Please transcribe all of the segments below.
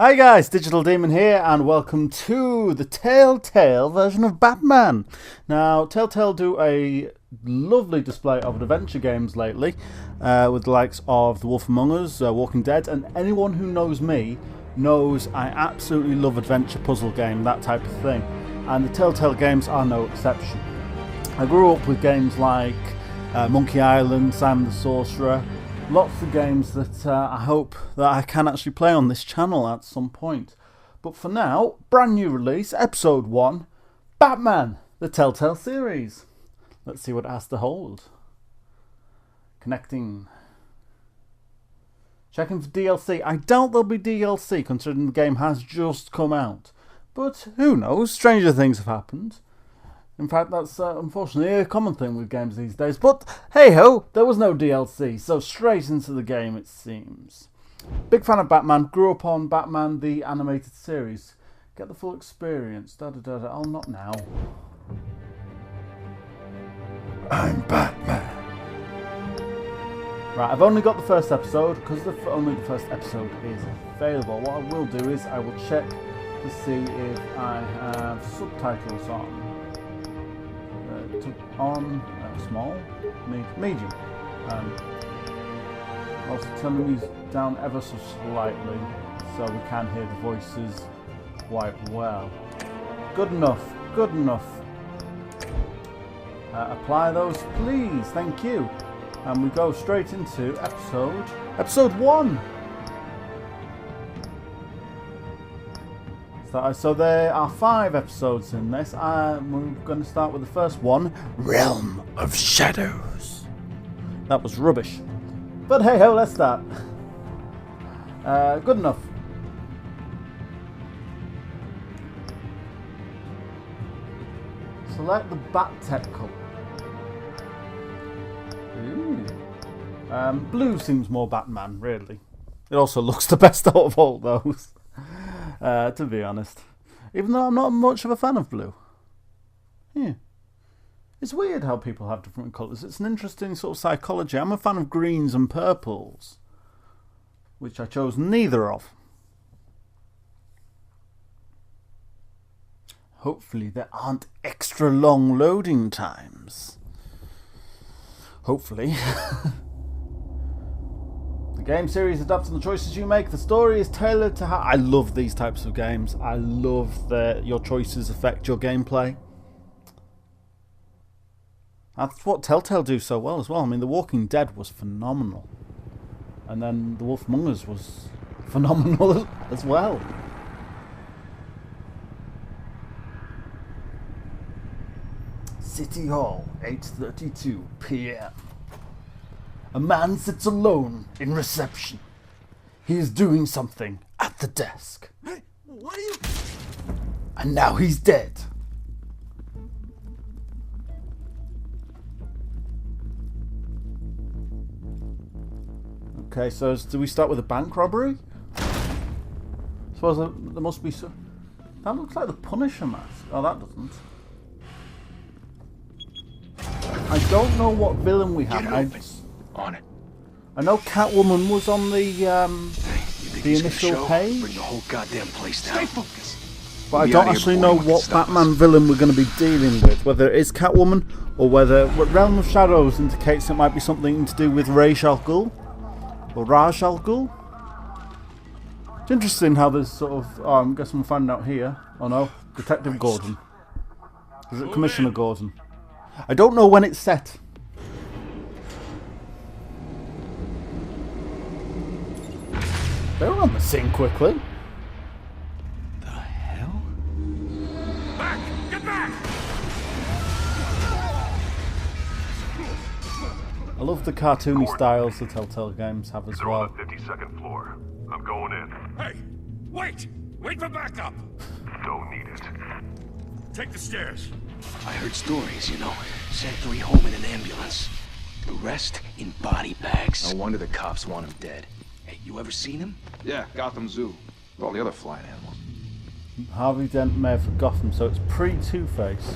Hi guys, Digital Demon here and welcome to the Telltale version of Batman. Now, Telltale do a lovely display of adventure games lately with the likes of The Wolf Among Us, Walking Dead, and anyone who knows me knows I absolutely love adventure puzzle game, that type of thing. And the Telltale games are no exception. I grew up with games like Monkey Island, Simon the Sorcerer. Lots of games that I hope that I can actually play on this channel at some point. But for now, brand new release, episode 1, Batman, the Telltale series. Let's see what it has to hold. Connecting. Checking for DLC. I doubt there'll be DLC considering the game has just come out. But who knows, stranger things have happened. In fact, that's unfortunately a common thing with games these days. But hey-ho, there was no DLC, so straight into the game it seems. Big fan of Batman, grew up on Batman the animated series. Get the full experience. Oh, not now. I'm Batman. Right, I've only got the first episode, because only the first episode is available. What I will do is I will check to see if I have subtitles on. Small, medium. Also turn these down ever so slightly so we can hear the voices quite well. Good enough, good enough. Apply those please, thank you. And we go straight into episode 1. So there are 5 episodes in this. We're going to start with the first one, Realm of Shadows. That was rubbish. But hey ho, let's start. Good enough. Select the Bat Tech colour. Blue seems more Batman, really. It also looks the best out of all those. To be honest, even though I'm not much of a fan of blue. Yeah. It's weird how people have different colours. It's an interesting sort of psychology. I'm a fan of greens and purples, which I chose neither of. Hopefully there aren't extra long loading times. Hopefully. The game series adapts on the choices you make. The story is tailored to how... I love these types of games. I love that your choices affect your gameplay. That's what Telltale do so well as well. I mean, The Walking Dead was phenomenal. And then The Wolf Among Us was phenomenal as well. City Hall, 8:32 p.m. A man sits alone in reception. He is doing something at the desk. Hey, what are you... And now he's dead. Okay, so do we start with a bank robbery? I suppose there must be some... That looks like the Punisher mask. Oh, that doesn't. I don't know what villain we have. On it. I know Catwoman was on the initial page. Bring the whole goddamn place down. Stay focused. But I don't actually know what Batman villain we're going to be dealing with. Whether it is Catwoman or whether Realm of Shadows indicates it might be something to do with Ra's al Ghul or Ra's al Ghul. It's interesting how there's sort of. Oh, I guess I'm finding out here. Oh no, Detective Gordon. Is it Commissioner Gordon? I don't know when it's set. They were on the scene quickly. The hell? Back! Get back! I love the cartoony styles the Telltale games have as They're well. on the 52nd floor. I'm going in. Hey! Wait! Wait for backup! Don't need it. Take the stairs. I heard stories, you know. Sent 3 home in an ambulance. The rest in body bags. No wonder the cops want him dead. Hey, you ever seen him? Yeah, Gotham Zoo. With all the other flying animals. Harvey Dent Mayor for Gotham, so it's pre-Two-Face.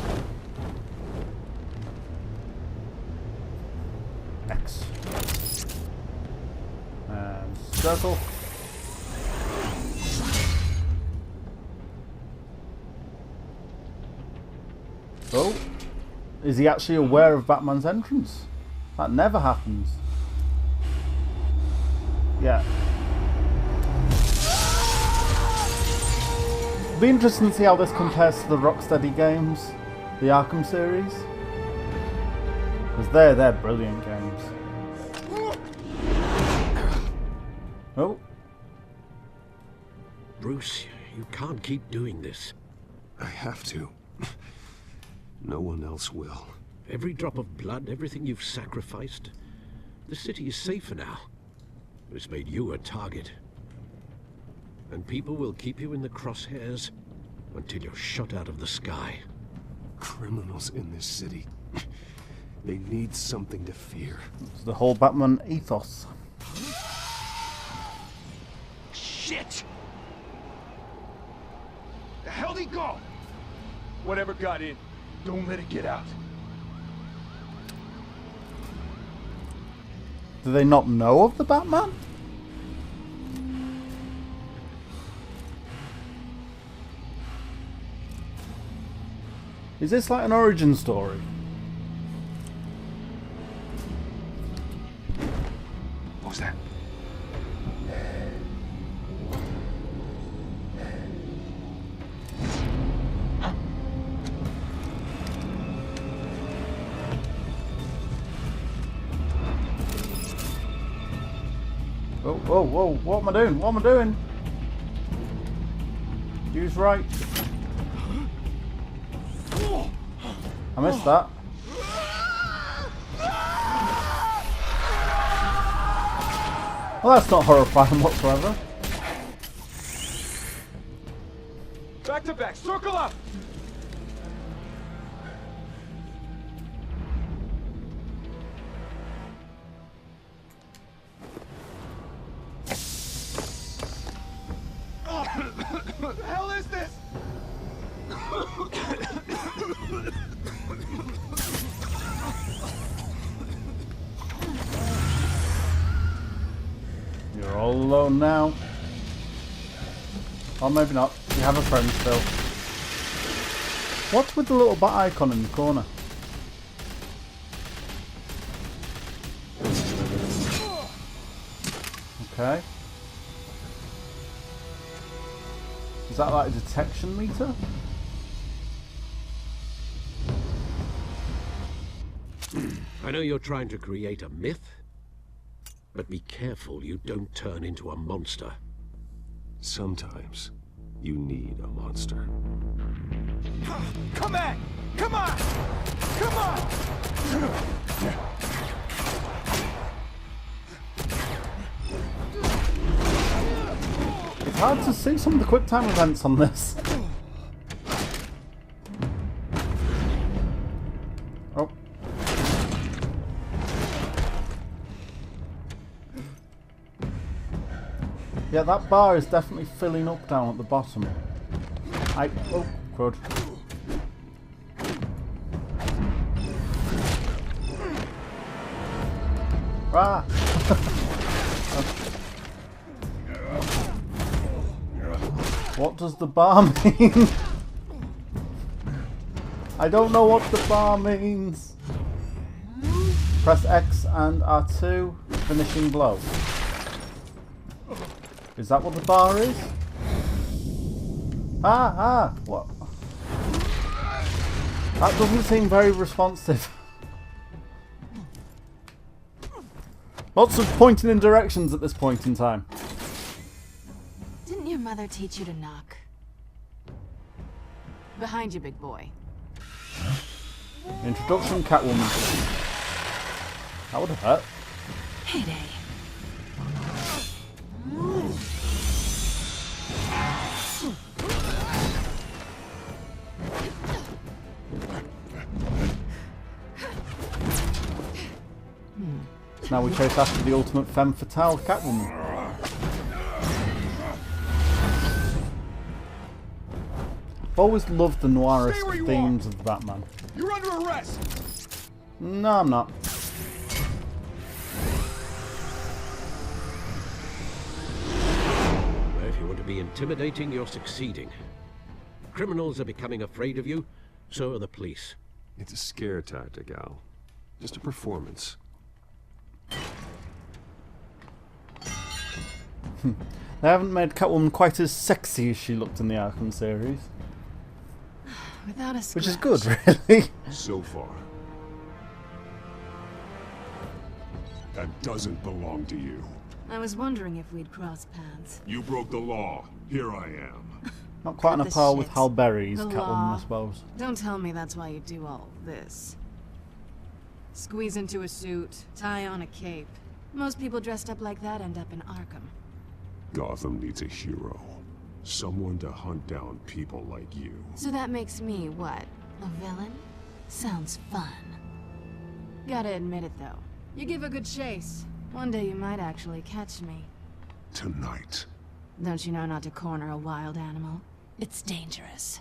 X. And circle. Oh, is he actually aware of Batman's entrance? That never happens. Yeah. It'll be interesting to see how this compares to the Rocksteady games, the Arkham series. Because they're brilliant games. Oh. Bruce, you can't keep doing this. I have to. No one else will. Every drop of blood, everything you've sacrificed. The city is safer now. It's made you a target. And people will keep you in the crosshairs until you're shot out of the sky. Criminals in this city. They need something to fear. It's the whole Batman ethos. Shit! The hell'd he go? Whatever got in, don't let it get out. Do they not know of the Batman? Is this like an origin story? What was that? Whoa, whoa, whoa, what am I doing? What am I doing? Use right. I missed that. Well, that's not horrifying whatsoever. Back to back, circle up! What the hell is this? You're all alone now. Or maybe not. You have a friend still. What's with the little bat icon in the corner? Okay. Is that like a detection meter? I know you're trying to create a myth, but be careful you don't turn into a monster. Sometimes you need a monster. Come on! Come on! Come on! It's hard to see some of the quick time events on this. Oh. Yeah, that bar is definitely filling up down at the bottom. Oh, crud. Ah! What does the bar mean? I don't know what the bar means. Press X and R2. Finishing blow. Is that what the bar is? What? That doesn't seem very responsive. Lots of pointing in directions at this point in time. Didn't your mother teach you to knock? Behind you, big boy. Introduction, Catwoman. That would have hurt. Heyday. Now we chase after the ultimate femme fatale, Catwoman. I've always loved the noirist themes of Batman. You're under arrest! No, I'm not. Well, if you want to be intimidating, you're succeeding. Criminals are becoming afraid of you, so are the police. It's a scare tactic, Al. Just a performance. They haven't made Catwoman quite as sexy as she looked in the Arkham series. Without a scratch. Which is good, really. So far. That doesn't belong to you. I was wondering if we'd cross paths. You broke the law. Here I am. Not quite on a The par with shit. Hal Berry's The Catwoman, law. I suppose. Don't tell me that's why you do all this. Squeeze into a suit, tie on a cape. Most people dressed up like that end up in Arkham. Gotham needs a hero. Someone to hunt down people like you. So that makes me, what, a villain? Sounds fun. Gotta admit it, though. You give a good chase. One day you might actually catch me. Tonight. Don't you know not to corner a wild animal? It's dangerous.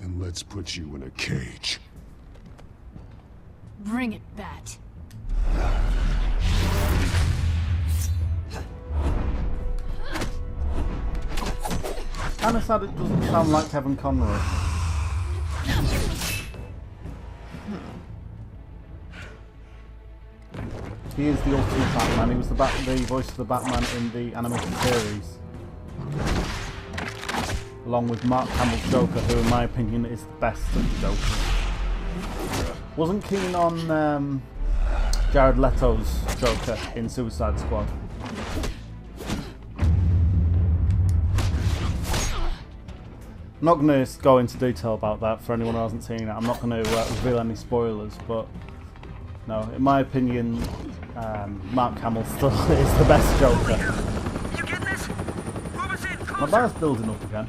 Then let's put you in a cage. Bring it, Bat. Kinda sad it doesn't sound like Kevin Conroy. He is the ultimate Batman. He was the voice of the Batman in the animated series. Along with Mark Hamill's Joker, who in my opinion is the best of the Joker. Wasn't keen on Jared Leto's Joker in Suicide Squad. I'm not going to go into detail about that for anyone who hasn't seen it. I'm not going to reveal any spoilers, but no, in my opinion, Mark Hamill still is the best Joker. You get this? Move us in, My bar's building up again.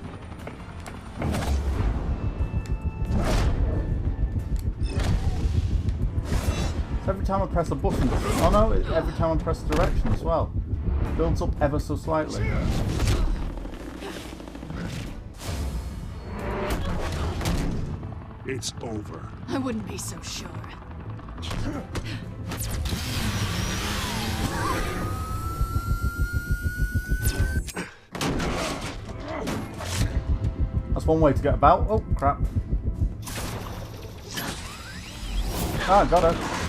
So every time I press a button, oh no, every time I press a direction as well. It builds up ever so slightly. It's over. I wouldn't be so sure. That's one way to get about. Oh, crap. Ah, got her.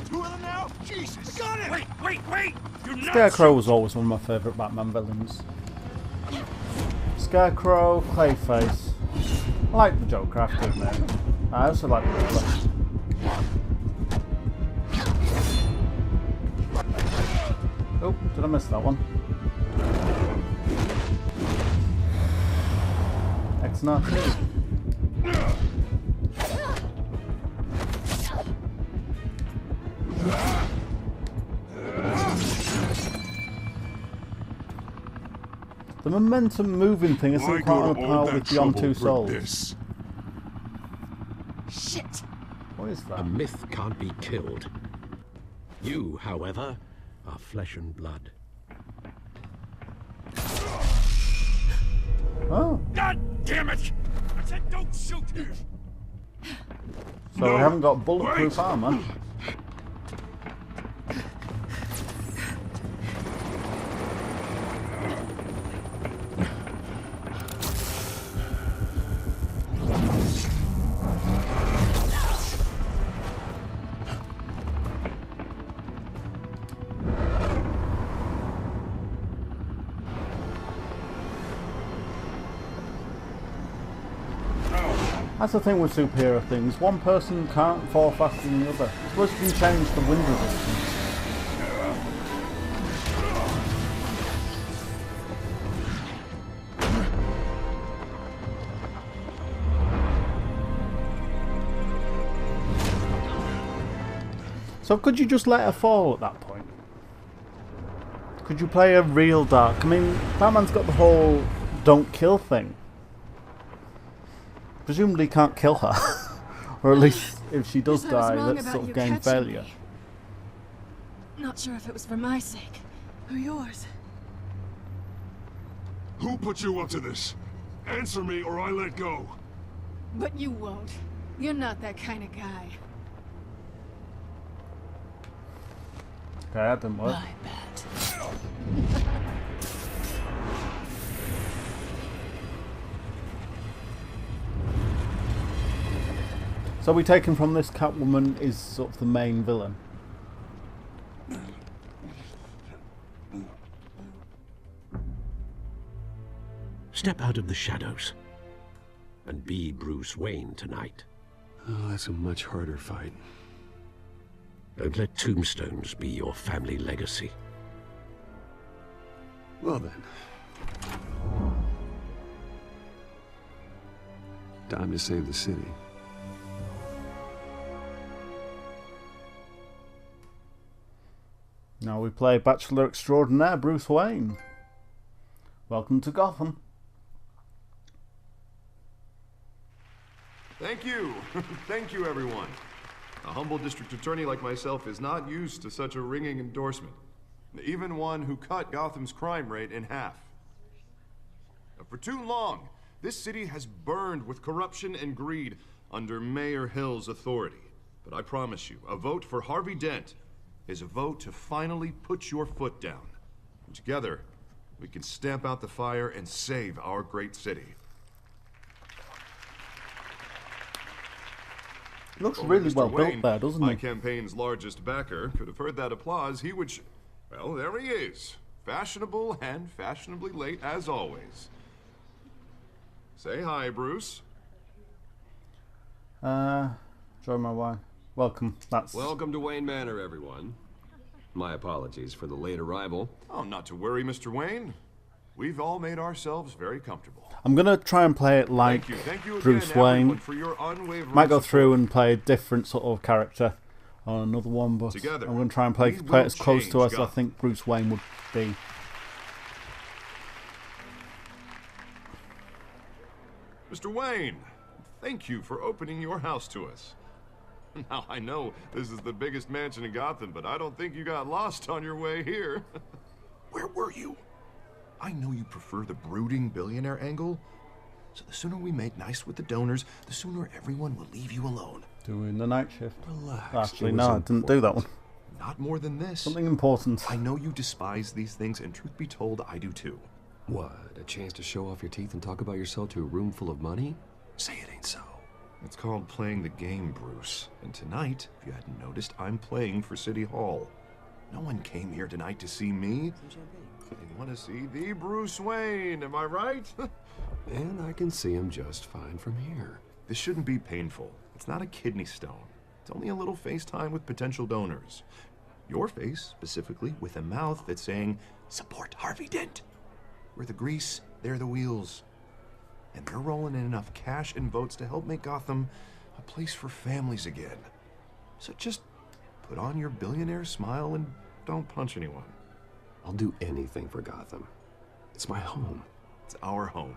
Two of them now? Jesus! Got it! Wait! You're not Scarecrow was always one of my favourite Batman villains. Scarecrow, Clayface. I like the Joker, I have to admit. I also like the Riddler. Oh, did I miss that one? X-Nazi. The momentum moving thing isn't Why quite go on a to all par that with Beyond trouble Two for Souls. this? Shit! What is A that? myth can't be killed. You, however, are flesh and blood. Oh, God damn it! I said don't shoot! so we haven't got bulletproof armour. That's the thing with superhero things. One person can't fall faster than the other. I suppose you can change the wind resistance. So could you just let her fall at that point? Could you play a real dark? I mean, Batman's got the whole don't kill thing. Presumably can't kill her. Or at least if she does Guess I was die, wrong that's about sort of you game catching failure. me. Not sure if it was for my sake or yours. Who put you up to this? Answer me or I let go. But you won't. You're not that kind of guy. Okay, that didn't work. My bad. So we taken from this Catwoman is sort of the main villain. Step out of the shadows and be Bruce Wayne tonight. Oh, that's a much harder fight. Don't let tombstones be your family legacy. Well then. Time to save the city. Now we play Bachelor Extraordinaire Bruce Wayne. Welcome to Gotham. Thank you. Thank you, everyone. A humble district attorney like myself is not used to such a ringing endorsement. Even one who cut Gotham's crime rate in half. For too long, this city has burned with corruption and greed under Mayor Hill's authority. But I promise you, a vote for Harvey Dent is a vote to finally put your foot down. And together, we can stamp out the fire and save our great city. Looks Only really Mr. well built Wayne, there, doesn't my he? campaign's largest backer, could have heard that applause, he would well, there he is. Fashionable and fashionably late as always. Say hi, Bruce. Join my wife. Welcome. That's Welcome to Wayne Manor, everyone. My apologies for the late arrival. Oh, not to worry, Mr. Wayne. We've all made ourselves very comfortable. I'm gonna try and play it like Thank you Bruce again, everyone, Wayne. for your unwavering Might go through support. and play a different sort of character on another one, but Together, I'm gonna try and play we it will as close to change us as I Gotham. think Bruce Wayne would be. Mr. Wayne, thank you for opening your house to us. Now, I know this is the biggest mansion in Gotham, but I don't think you got lost on your way here. Where were you? I know you prefer the brooding billionaire angle, so the sooner we make nice with the donors, the sooner everyone will leave you alone. Doing the night shift. Relax. Actually, It was no, I didn't do that one. Not more than this. Something important. I know you despise these things, and truth be told, I do too. What, a chance to show off your teeth and talk about yourself to a room full of money? Say it ain't so. It's called playing the game, Bruce. And tonight, if you hadn't noticed, I'm playing for City Hall. No one came here tonight to see me. They want to see the Bruce Wayne, am I right? And I can see him just fine from here. This shouldn't be painful. It's not a kidney stone. It's only a little FaceTime with potential donors. Your face, specifically, with a mouth that's saying, support Harvey Dent. We're the grease, they're the wheels. And they're rolling in enough cash and votes to help make Gotham a place for families again. So just put on your billionaire smile and don't punch anyone. I'll do anything for Gotham. It's my home. It's our home.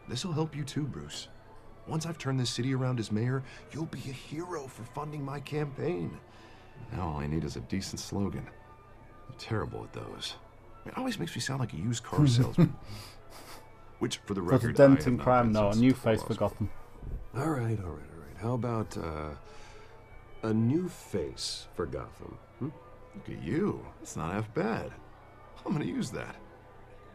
This'll help you too, Bruce. Once I've turned this city around as mayor, you'll be a hero for funding my campaign. Now all I need is a decent slogan. I'm terrible at those. It always makes me sound like a used car salesman. Which, for the record, I President have in not crime, been no, a since new before face law for school. Gotham. All right. How about, a new face for Gotham? Look at you. It's not half bad. I'm gonna use that.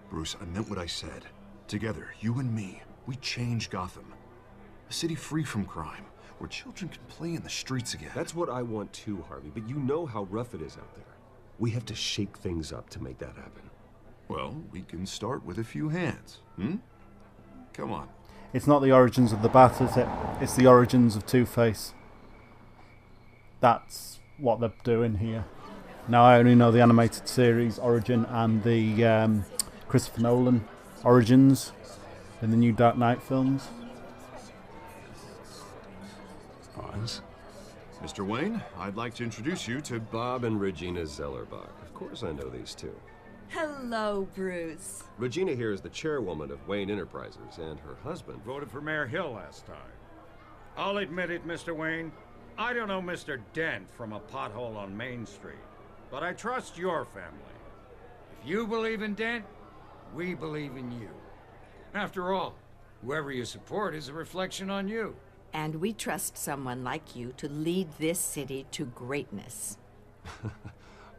Bruce, I meant what I said. Together, you and me, we change Gotham. A city free from crime, where children can play in the streets again. That's what I want too, Harvey, but you know how rough it is out there. We have to shake things up to make that happen. Well, we can start with a few hands, Come on. It's not the origins of the Bat, is it? It's the origins of Two-Face. That's what they're doing here. Now I only know the animated series origin and the Christopher Nolan origins in the new Dark Knight films. Pause. Mr. Wayne, I'd like to introduce you to Bob and Regina Zellerbach. Of course I know these two. Hello, Bruce. Regina here is the chairwoman of Wayne Enterprises, and her husband... Voted for Mayor Hill last time. I'll admit it, Mr. Wayne. I don't know Mr. Dent from a pothole on Main Street, but I trust your family. If you believe in Dent, we believe in you. After all, whoever you support is a reflection on you. And we trust someone like you to lead this city to greatness.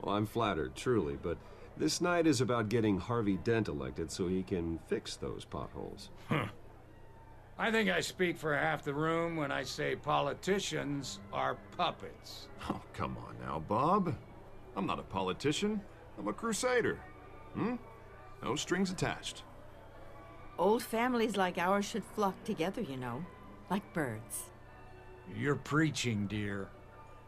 Well, I'm flattered, truly, but this night is about getting Harvey Dent elected so he can fix those potholes. I think I speak for half the room when I say politicians are puppets. Oh, come on now, Bob. I'm not a politician. I'm a crusader. No strings attached. Old families like ours should flock together, you know, like birds. You're preaching, dear.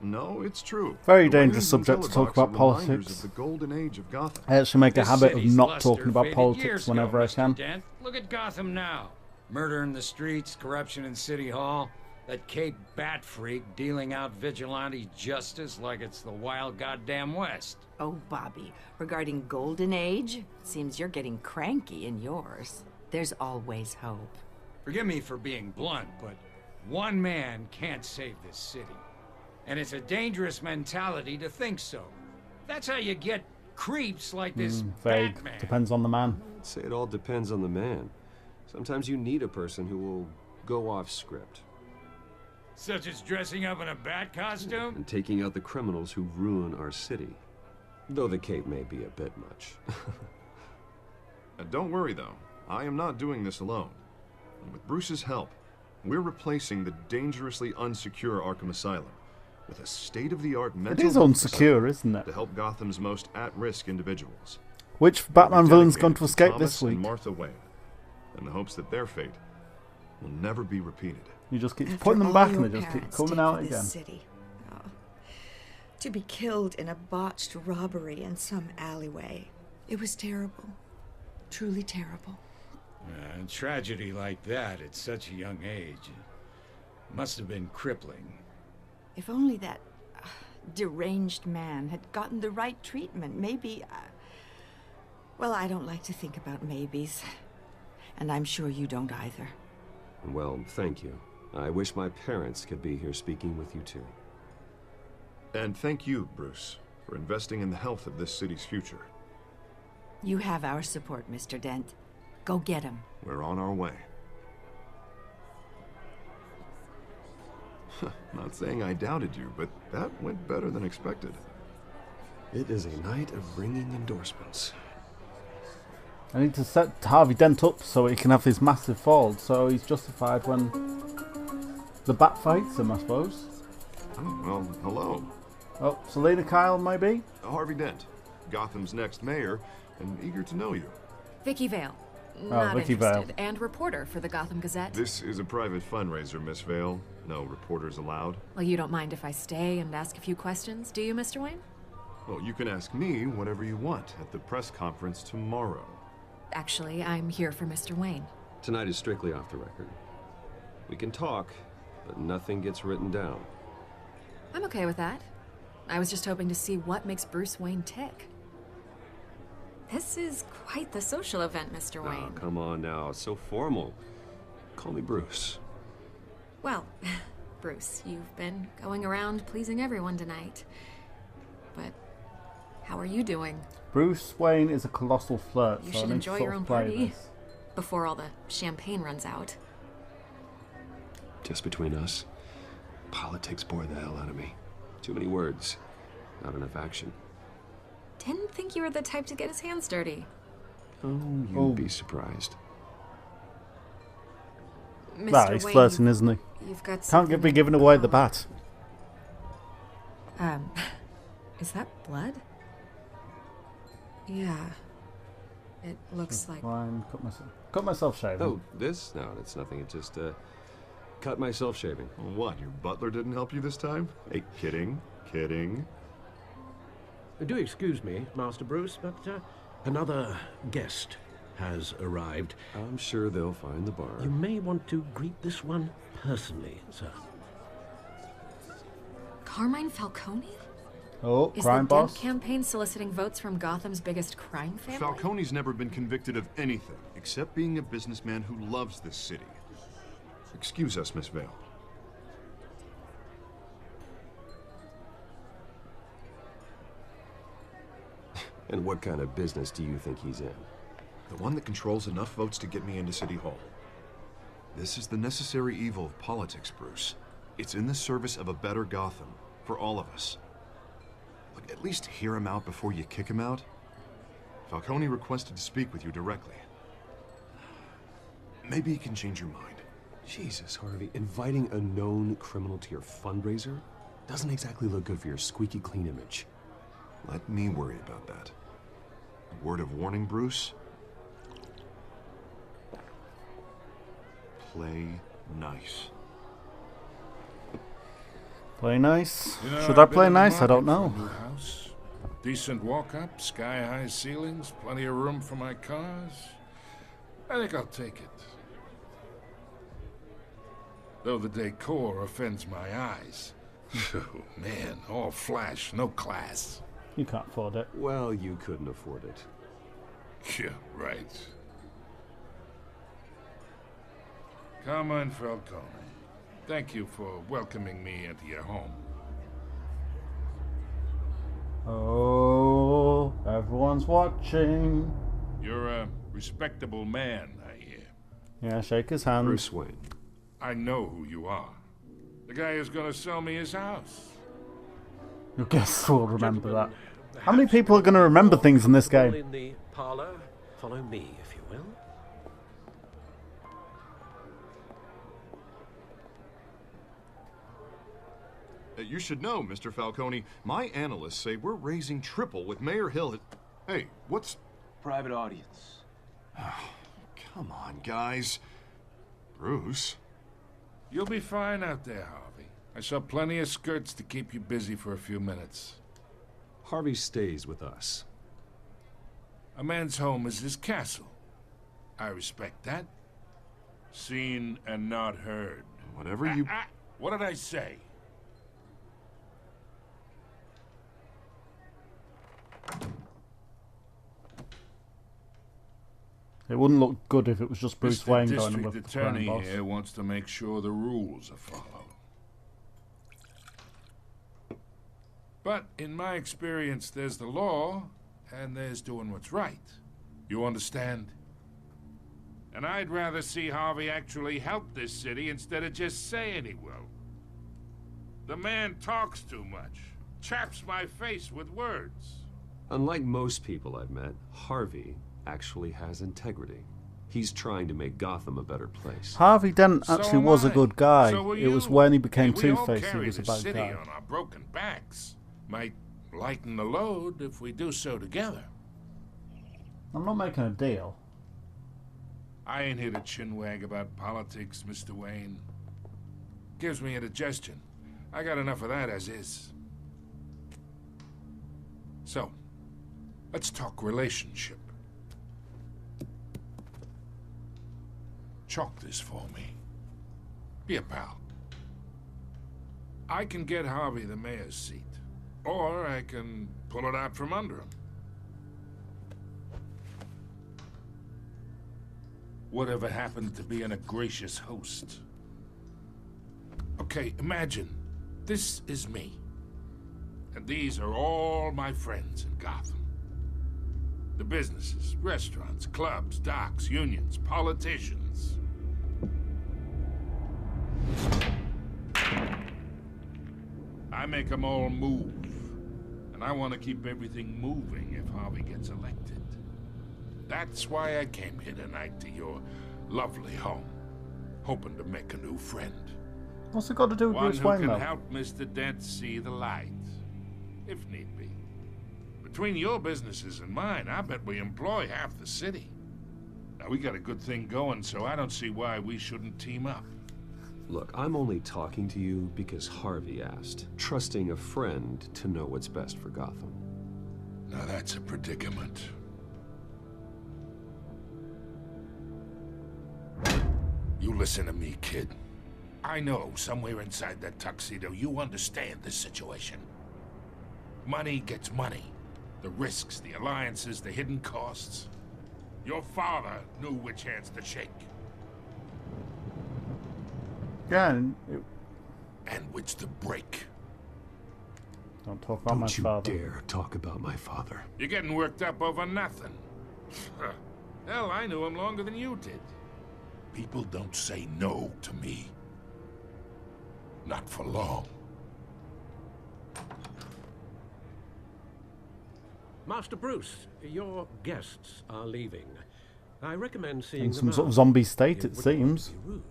No, it's true. Very The dangerous Waynes and subject to talk Tillebrox about are reminders politics. Of the golden age of Gotham. I actually make a This habit of city's not luster talking about faded politics years whenever ago, I can. Mr. Dent. Look at Gotham now. Murder in the streets, corruption in City Hall, that Cape Bat freak dealing out vigilante justice like it's the wild goddamn West. Oh, Bobby, regarding Golden Age, seems you're getting cranky in yours. There's always hope. Forgive me for being blunt, but one man can't save this city. And it's a dangerous mentality to think so. That's how you get creeps like this Vague. Batman. Depends on the man. I'd say it all depends on the man. Sometimes you need a person who will go off script. Such as dressing up in a bat costume? And taking out the criminals who ruin our city. Though the cape may be a bit much. Don't worry, though. I am not doing this alone. And with Bruce's help, we're replacing the dangerously unsecure Arkham Asylum with a state-of-the-art mental It is health unsecure, facility isn't it? to help Gotham's most at-risk individuals. Which Batman We're villain's going dedicated to escape Thomas this week? and Martha Wayne, in the hopes that their fate will never be repeated. You just keep After putting them all back your and they just keep parents coming did out for this again. City. Oh. To be killed in a botched robbery in some alleyway. It was terrible. Truly terrible. A tragedy like that at such a young age must have been crippling. If only that deranged man had gotten the right treatment, maybe... well, I don't like to think about maybes. And I'm sure you don't either. Well, thank you. I wish my parents could be here speaking with you too. And thank you, Bruce, for investing in the health of this city's future. You have our support, Mr. Dent. Go get him. We're on our way. Not saying I doubted you, but that went better than expected. It is a night of ringing endorsements. I need to set Harvey Dent up so he can have his massive fall, so he's justified when the bat fights him, I suppose. Oh, well, hello. Oh, Selena Kyle, maybe? Harvey Dent, Gotham's next mayor, and eager to know you. Vicky Vale. Not Vicky interested. Vale. And reporter for the Gotham Gazette. This is a private fundraiser, Miss Vale. No reporters allowed. Well, you don't mind if I stay and ask a few questions, do you, Mr. Wayne? Well, you can ask me whatever you want at the press conference tomorrow. Actually, I'm here for Mr. Wayne. Tonight is strictly off the record. We can talk, but nothing gets written down. I'm okay with that. I was just hoping to see what makes Bruce Wayne tick. This is quite the social event, Mr. Wayne. Oh, come on now. It's so formal. Call me Bruce. Well, Bruce, you've been going around pleasing everyone tonight. But how are you doing? Bruce Wayne is a colossal flirt, You so I should need enjoy to your sort own of play party this. before all the champagne runs out. Just between us, politics bore the hell out of me. Too many words. Not enough action. Didn't think you were the type to get his hands dirty. Oh, you'd be surprised. Mr. Nah, he's Wayne, flirting, isn't he? You've got Can't be giving away the bat. Is that blood? Yeah. It looks like... Fine, cut myself shaving. Oh, this? No, it's nothing. It just, cut myself shaving. What, your butler didn't help you this time? Hey, kidding. Do excuse me, Master Bruce, but another guest has arrived. I'm sure they'll find the bar. You may want to greet this one personally, sir. Carmine Falcone? Oh, Is crime the boss? Dent campaign soliciting votes from Gotham's biggest crime family? Falcone's never been convicted of anything except being a businessman who loves this city. Excuse us, Miss Vale. And what kind of business do you think he's in? The one that controls enough votes to get me into City Hall. This is the necessary evil of politics, Bruce. It's in the service of a better Gotham, for all of us. Look, at least hear him out before you kick him out. Falcone requested to speak with you directly. Maybe he can change your mind. Jesus, Harvey, inviting a known criminal to your fundraiser doesn't exactly look good for your squeaky clean image. Let me worry about that. A word of warning, Bruce? Play nice. Play nice? You know, Should I I've been play in the nice? I don't market for know. a new house. Decent walk-up, sky-high ceilings, plenty of room for my cars. I think I'll take it. Though the decor offends my eyes. Oh, man, all flash, no class. You can't afford it. Well, you couldn't afford it. Yeah, right. Carmine Falcone, thank you for welcoming me into your home. Oh, everyone's watching. You're a respectable man, I hear. Yeah, shake his hand. Bruce Wayne. I know who you are. The guy who's gonna sell me his house. Your guests will remember that. How many people are going to remember things in this game? In the parlor, follow me, if you will. You should know, Mr. Falcone, my analysts say we're raising triple with Mayor Hill. Hey, what's... Private audience. Come on, guys. Bruce? You'll be fine out there, Harvey. I saw plenty of skirts to keep you busy for a few minutes. Harvey stays with us. A man's home is his castle. I respect that. Seen and not heard. Whatever you... What did I say? It wouldn't look good if it was just Bruce Wayne The going district with the attorney crime boss. here wants to make sure the rules are followed. But in my experience, there's the law, and there's doing what's right. You understand? And I'd rather see Harvey actually help this city instead of just saying he will. The man talks too much, chaps my face with words. Unlike most people I've met, Harvey actually has integrity. He's trying to make Gotham a better place. Harvey Dent So actually am was a I. good guy. So were It was you. when he became Hey, we all Two-Face he carry was a the bad city guy. on our broken backs. Might lighten the load if we do so together. I'm not making a deal. I ain't here to chinwag about politics, Mr. Wayne. Gives me indigestion. I got enough of that as is. So, let's talk relationship. Chalk this for me. Be a pal. I can get Harvey the mayor's seat, or I can pull it out from under him. Whatever happened to being a gracious host? Okay, imagine this is me, and these are all my friends in Gotham. The businesses, restaurants, clubs, docks, unions, politicians. I make them all move, and I want to keep everything moving if Harvey gets elected. That's why I came here tonight to your lovely home, hoping to make a new friend. What's it got to do with One Bruce who Wayne, can though? help Mr. Dent see the light, if need be. Between your businesses and mine, I bet we employ half the city. Now, we got a good thing going, so I don't see why we shouldn't team up. Look, I'm only talking to you because Harvey asked, trusting a friend to know what's best for Gotham. Now that's a predicament. You listen to me, kid. I know somewhere inside that tuxedo you understand this situation. Money gets money. The risks, the alliances, the hidden costs. Your father knew which hands to shake. Yeah, and which to break. Don't talk about my father. Don't you dare talk about my father. You're getting worked up over nothing. Hell, I knew him longer than you did. People don't say no to me. Not for long. Master Bruce, your guests are leaving. I recommend seeing In them some sort of out. zombie state, it wouldn't want to seems. be rude.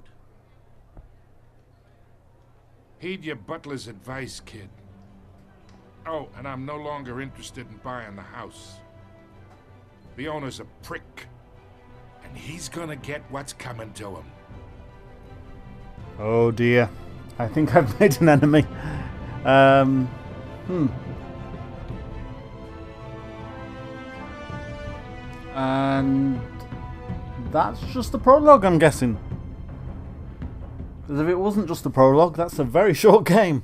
Heed your butler's advice, kid. Oh, and I'm no longer interested in buying the house. The owner's a prick, and he's gonna get what's coming to him. Oh dear. I think I've made an enemy. And that's just the prologue, I'm guessing. Because if it wasn't just the prologue, that's a very short game.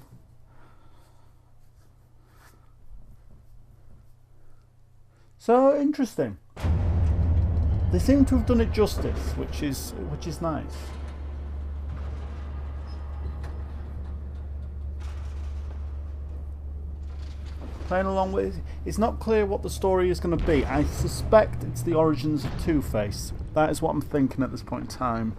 So interesting. They seem to have done it justice, which is nice. Playing along with it, it's not clear what the story is going to be. I suspect it's the origins of Two-Face. That is what I'm thinking at this point in time.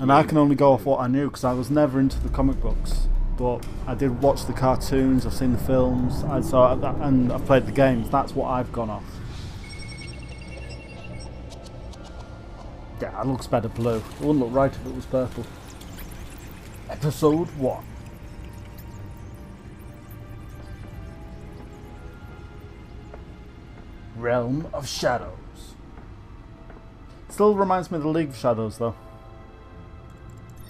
And I can only go off what I knew because I was never into the comic books. But I did watch the cartoons, I've seen the films, and I've played the games. That's what I've gone off. Yeah, it looks better blue. It wouldn't look right if it was purple. Episode 1. Realm of Shadows. Still reminds me of the League of Shadows, though.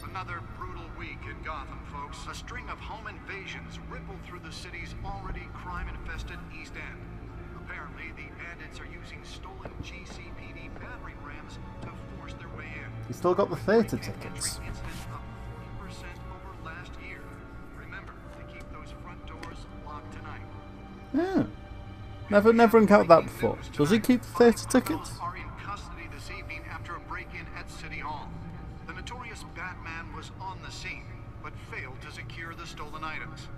Another brutal week in Gotham, folks. A string of home invasions rippled through the city's already crime-infested East End. Apparently, the bandits are using stolen GCPD battering rams to force their way in. You still got the theatre tickets. Yeah. Never encountered that before. Does he keep the theatre tickets? Are in custody this evening after a break-in at City Hall. The notorious Batman was on the scene, but failed to secure the stolen items.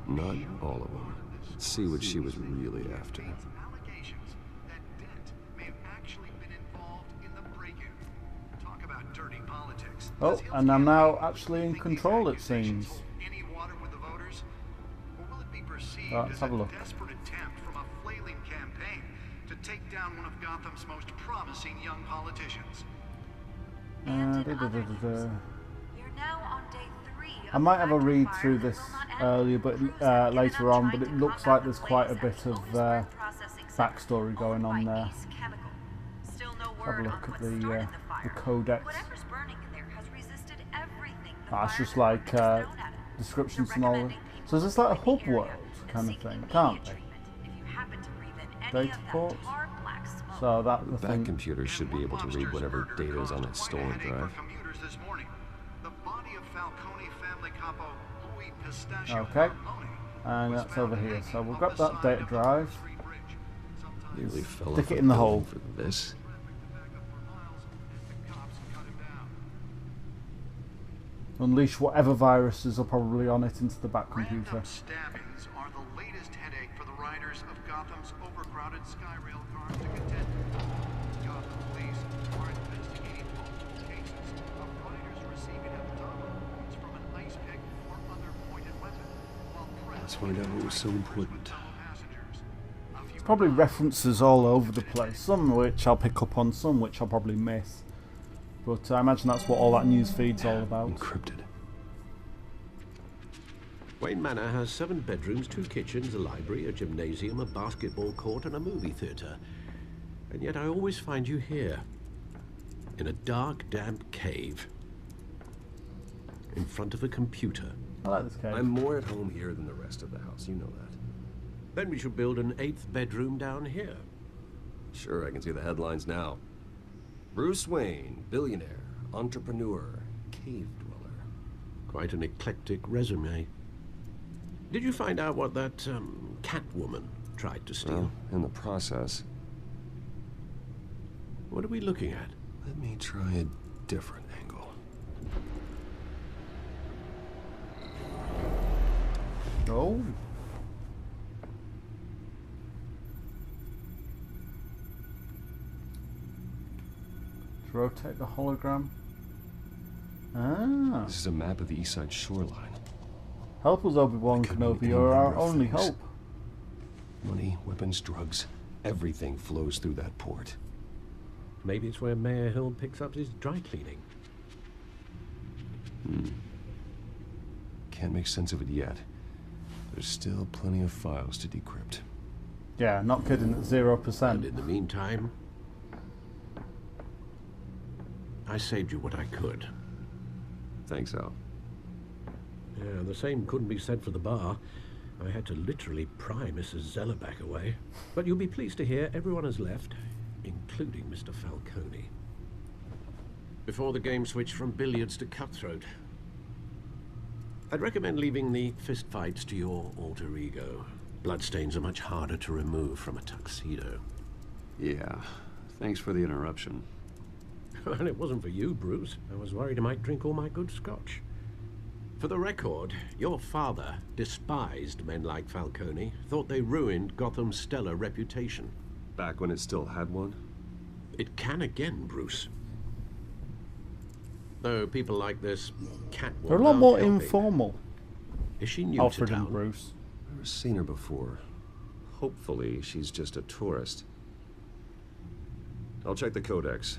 Not all of them. Let's see what she was really after. Allegations that Dent may have actually been involved in the break-in. Talk about dirty politics. Oh, and I'm now actually in control, it seems. Any water with the voters? Or will it be perceived Let's have a look. desperate attempt from a flailing campaign to take down one of Gotham's most promising young politicians? I might have a read through this earlier, but later on. But it looks like there's quite a bit of backstory going on there. Have a look at the codex. It's just like descriptions and all. So is this like a hub world kind of thing? Can't be. Data ports. So that the That computer should be able to read whatever data is on that stolen drive. Okay, and that's over here. So we'll grab that data drive. Nearly fell Stick off it a in the building hole. for this. Unleash whatever viruses are probably on it into the back computer. Stabbings are the latest headache for the riders of Gotham's overcrowded Skyrail cars to contend with. Gotham police are investigating multiple cases of riders receiving abdominal wounds from an ice pick or other pointed weapon, while Let's find out what was so important. There's probably references all over the place, some which I'll pick up on, some which I'll probably miss. But I imagine that's what all that news feed's all about. Encrypted. Wayne Manor has 7 bedrooms, 2 kitchens, a library, a gymnasium, a basketball court, and a movie theatre. And yet I always find you here, in a dark, damp cave, in front of a computer. I like this cave. I'm more at home here than the rest of the house, you know that. Then we should build an 8th bedroom down here. Sure, I can see the headlines now. Bruce Wayne, billionaire, entrepreneur, cave dweller. Quite an eclectic resume. Did you find out what that Catwoman tried to steal? Well, in the process. What are we looking at? Let me try a different angle. Oh. Rotate the hologram. Ah. This is a map of the east side shoreline. Help us, Obi-Wan Kenobi, you're our only hope. Money, weapons, drugs, everything flows through that port. Maybe it's where Mayor Hill picks up his dry cleaning. can't make sense of it yet. There's still plenty of files to decrypt. Yeah, not kidding at 0%. And in the meantime, I saved you what I could. Thanks, Al. Yeah, the same couldn't be said for the bar. I had to literally pry Mrs. Zellerback away. But you'll be pleased to hear everyone has left, including Mr. Falcone. Before the game switched from billiards to cutthroat. I'd recommend leaving the fistfights to your alter ego. Bloodstains are much harder to remove from a tuxedo. Yeah, thanks for the interruption. Well, it wasn't for you, Bruce. I was worried I might drink all my good scotch. For the record, your father despised men like Falcone, thought they ruined Gotham's stellar reputation. Back when it still had one? It can again, Bruce. Though people like this Catwoman They're a lot more informal. Is she new Alfred to town? and Bruce. Never seen her before. Hopefully, she's just a tourist. I'll check the codex.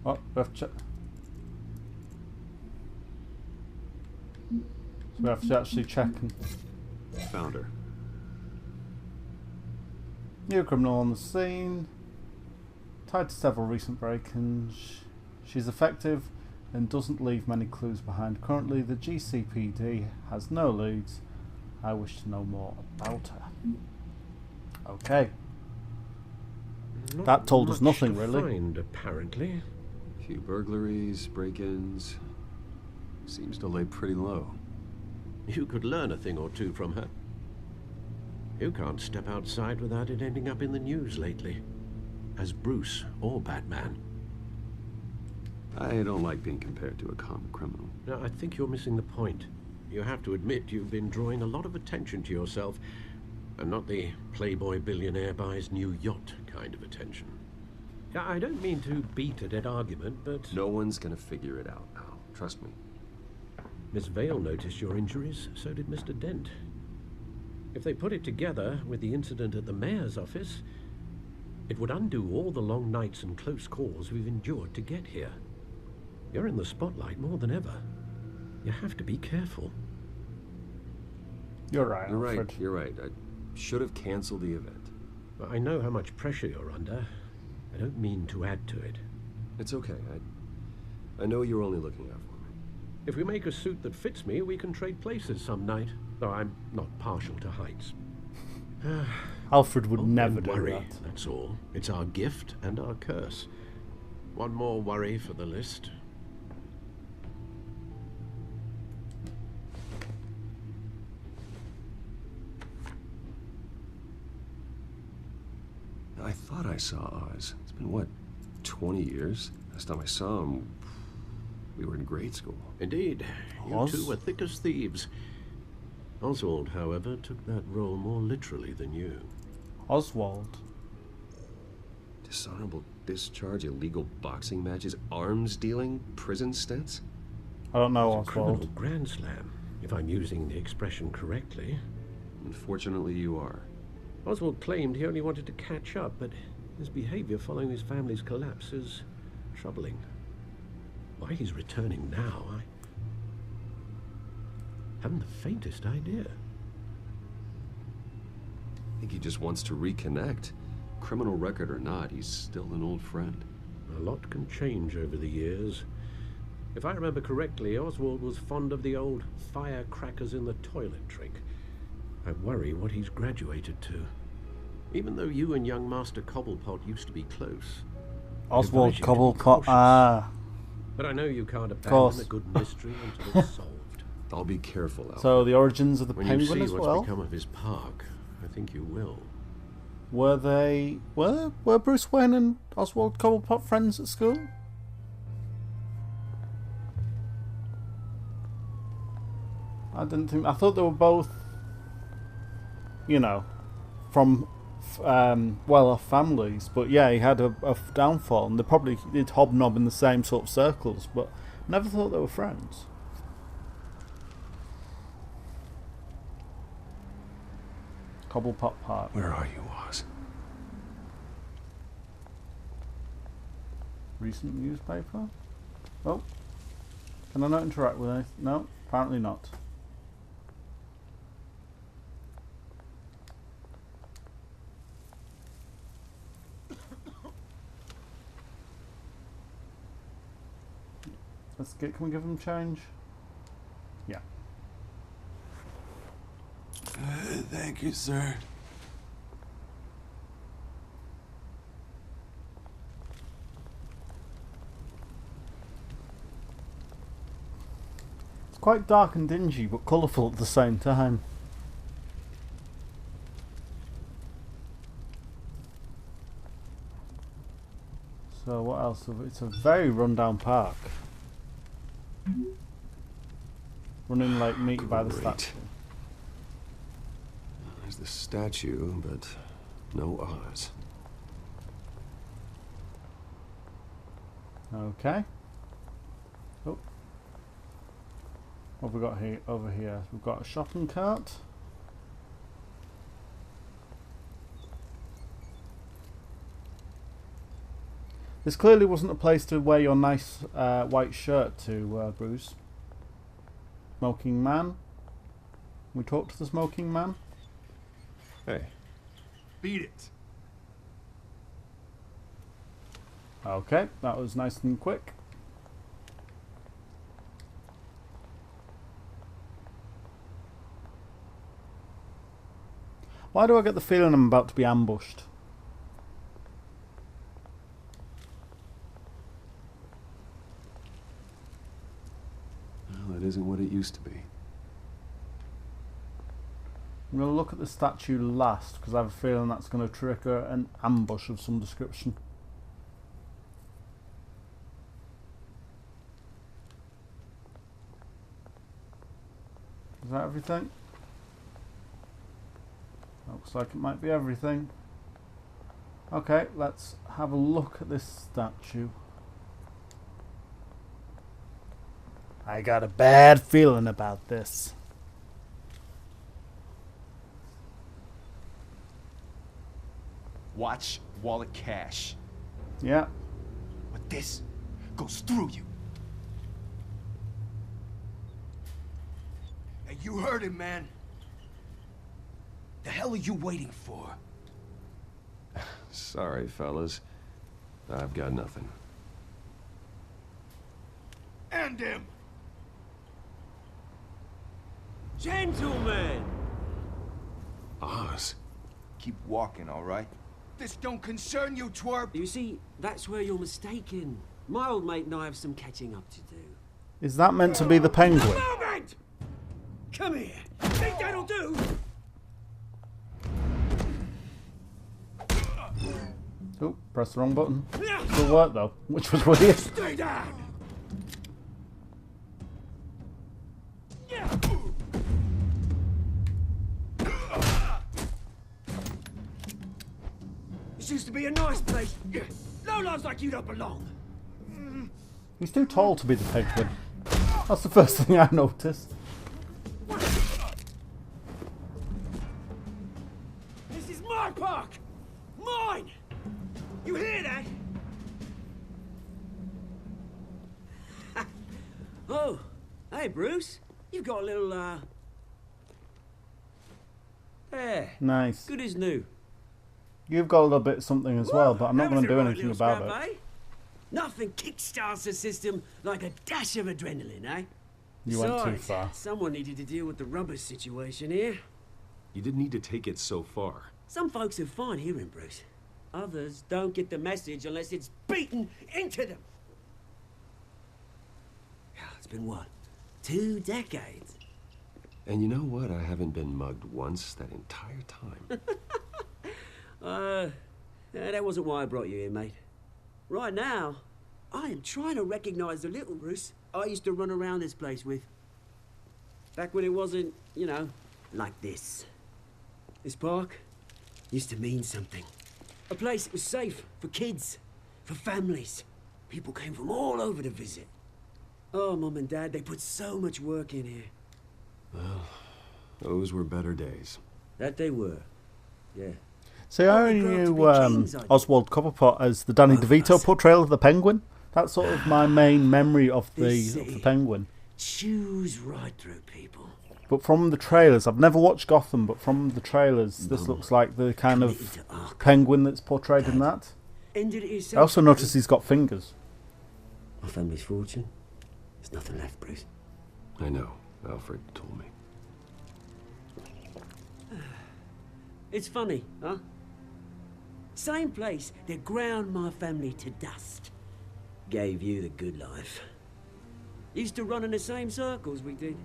Oh, we have to check. So we have to actually check. And Found her. new criminal on the scene. Tied to several recent break-ins. She's effective and doesn't leave many clues behind. Currently, the GCPD has no leads. I wish to know more about her. Okay. That told us nothing, really. Find, apparently. A few burglaries, break-ins. Seems to lay pretty low. You could learn a thing or two from her. You can't step outside without it ending up in the news lately. As Bruce or Batman. I don't like being compared to a common criminal. No, I think you're missing the point. You have to admit you've been drawing a lot of attention to yourself, and not the playboy billionaire buys new yacht kind of attention. I don't mean to beat a dead argument, but... No one's gonna figure it out now. Trust me. Miss Vale noticed your injuries, so did Mr. Dent. If they put it together with the incident at the mayor's office, it would undo all the long nights and close calls we've endured to get here. You're in the spotlight more than ever. You have to be careful. You're right, You're Alfred. right, you're right. I should have canceled the event. I know how much pressure you're under. I don't mean to add to it. It's okay. I know you're only looking out for me. If we make a suit that fits me, we can trade places some night. Though I'm not partial to heights. Alfred would never do worry, that. That's all. It's our gift and our curse. One more worry for the list. I thought I saw Oz. It's been, what, 20 years? Last time I saw him, we were in grade school. Indeed. You Oz? two were thick as thieves. Oswald, however, took that role more literally than you. Oswald. Dishonorable discharge, illegal boxing matches, arms dealing, prison stints? I don't know It's a criminal Oswald. grand slam, if I'm using the expression correctly. Unfortunately, you are. Oswald claimed he only wanted to catch up, but his behavior following his family's collapse is troubling. Why he's returning now, I haven't the faintest idea. I think he just wants to reconnect. Criminal record or not, he's still an old friend. A lot can change over the years. If I remember correctly, Oswald was fond of the old firecrackers in the toilet trick. I worry what he's graduated to. Even though you and young Master Cobblepot used to be close. Oswald I advise you to be Cobblepot. cautious. Ah. But I know you can't course. abandon a good mystery until it's solved. I'll be careful, Alfred. So the origins of the When penguin you see as what's well. become of his park, I think you will. Were Bruce Wayne and Oswald Cobblepot friends at school? I didn't think. I thought they were both, you know, from well-off families. But yeah, he had a downfall, and they probably did hobnob in the same sort of circles. But never thought they were friends. Cobblepot Park. Where are you, Oz? Recent newspaper. Oh. Can I not interact with it? No, apparently not. Let's get. Can we give them change? Yeah. Thank you, sir. It's quite dark and dingy, but colourful at the same time. So what else? It's a very rundown park. Running like meat by the statue. There's the statue, but no Oz. Okay. Oh. What have we got here? Over here, we've got a shopping cart. This clearly wasn't a place to wear your nice white shirt to, Bruce. Smoking man. We talk to the smoking man. Hey. Beat it. Okay, that was nice and quick. Why do I get the feeling I'm about to be ambushed? Well, it isn't what it used to be. I'm going to look at the statue last because I have a feeling that's going to trigger an ambush of some description. Is that everything? Looks like it might be everything. Okay, let's have a look at this statue. I got a bad feeling about this. Watch wallet cash. Yeah. But this goes through you. Hey, you heard him, man. The hell are you waiting for? Sorry, fellas. I've got nothing. End him! Gentlemen! Oz. Keep walking, all right? This don't concern you, twerp! You see, that's where you're mistaken. My old mate and I have some catching up to do. Is that meant to be the penguin? Moment! Come here! Think that'll do? Oh, press the wrong button. Still worked though, which was weird. Stay down! This used to be a nice place. Lowlifes like you don't belong. He's too tall to be the penguin. That's the first thing I noticed. This is my park! Mine! You hear that? Oh, hey Bruce. You've got a little, there. Nice. Good as new. You've got a little bit of something as well, but I'm not That going was to do a right anything little about scrap, it. eh? Nothing kickstarts the system like a dash of adrenaline, eh? You went too Besides, far. Someone needed to deal with the rubber situation here. You didn't need to take it so far. Some folks are fine hearing, Bruce. Others don't get the message unless it's beaten into them. It's been what? 2 decades? And you know what? I haven't been mugged once that entire time. That wasn't why I brought you here, mate. Right now, I am trying to recognize the little Bruce I used to run around this place with. Back when it wasn't, you know, like this. This park used to mean something. A place that was safe for kids, for families. People came from all over to visit. Oh, Mum and Dad, they put so much work in here. Well, those were better days. That they were, yeah. See, I only knew Oswald Cobblepot as the Danny DeVito portrayal of the penguin. That's sort of my main memory of the Penguin. Chews right through people. But from the trailers, I've never watched Gotham, but from the trailers, this looks like the kind of Penguin that's portrayed in that. I also noticed he's got fingers. My family's fortune. There's nothing left, Bruce. I know. Alfred told me. It's funny, huh? Same place that ground my family to dust. Gave you the good life. Used to run in the same circles we did.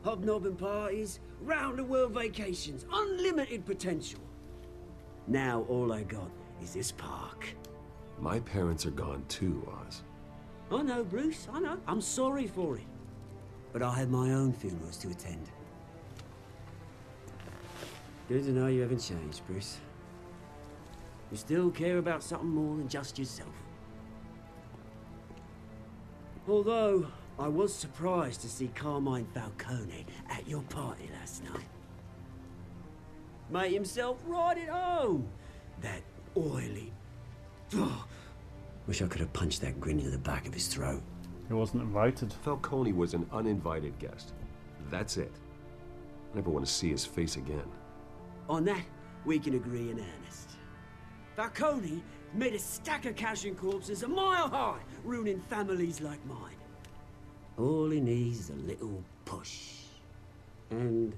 Hobnobbing parties, round-the-world vacations, unlimited potential. Now all I got is this park. My parents are gone too, Oz. I know, Bruce, I know. I'm sorry for it. But I had my own funerals to attend. Good to know you haven't changed, Bruce. You still care about something more than just yourself. Although, I was surprised to see Carmine Falcone at your party last night. Made himself right at home. That oily... Ugh. Wish I could have punched that grin into the back of his throat. He wasn't invited. Falcone was an uninvited guest. That's it. I never want to see his face again. On that, we can agree in earnest. Falcone made a stack of cash and corpses a mile high, ruining families like mine. All he needs is a little push. And...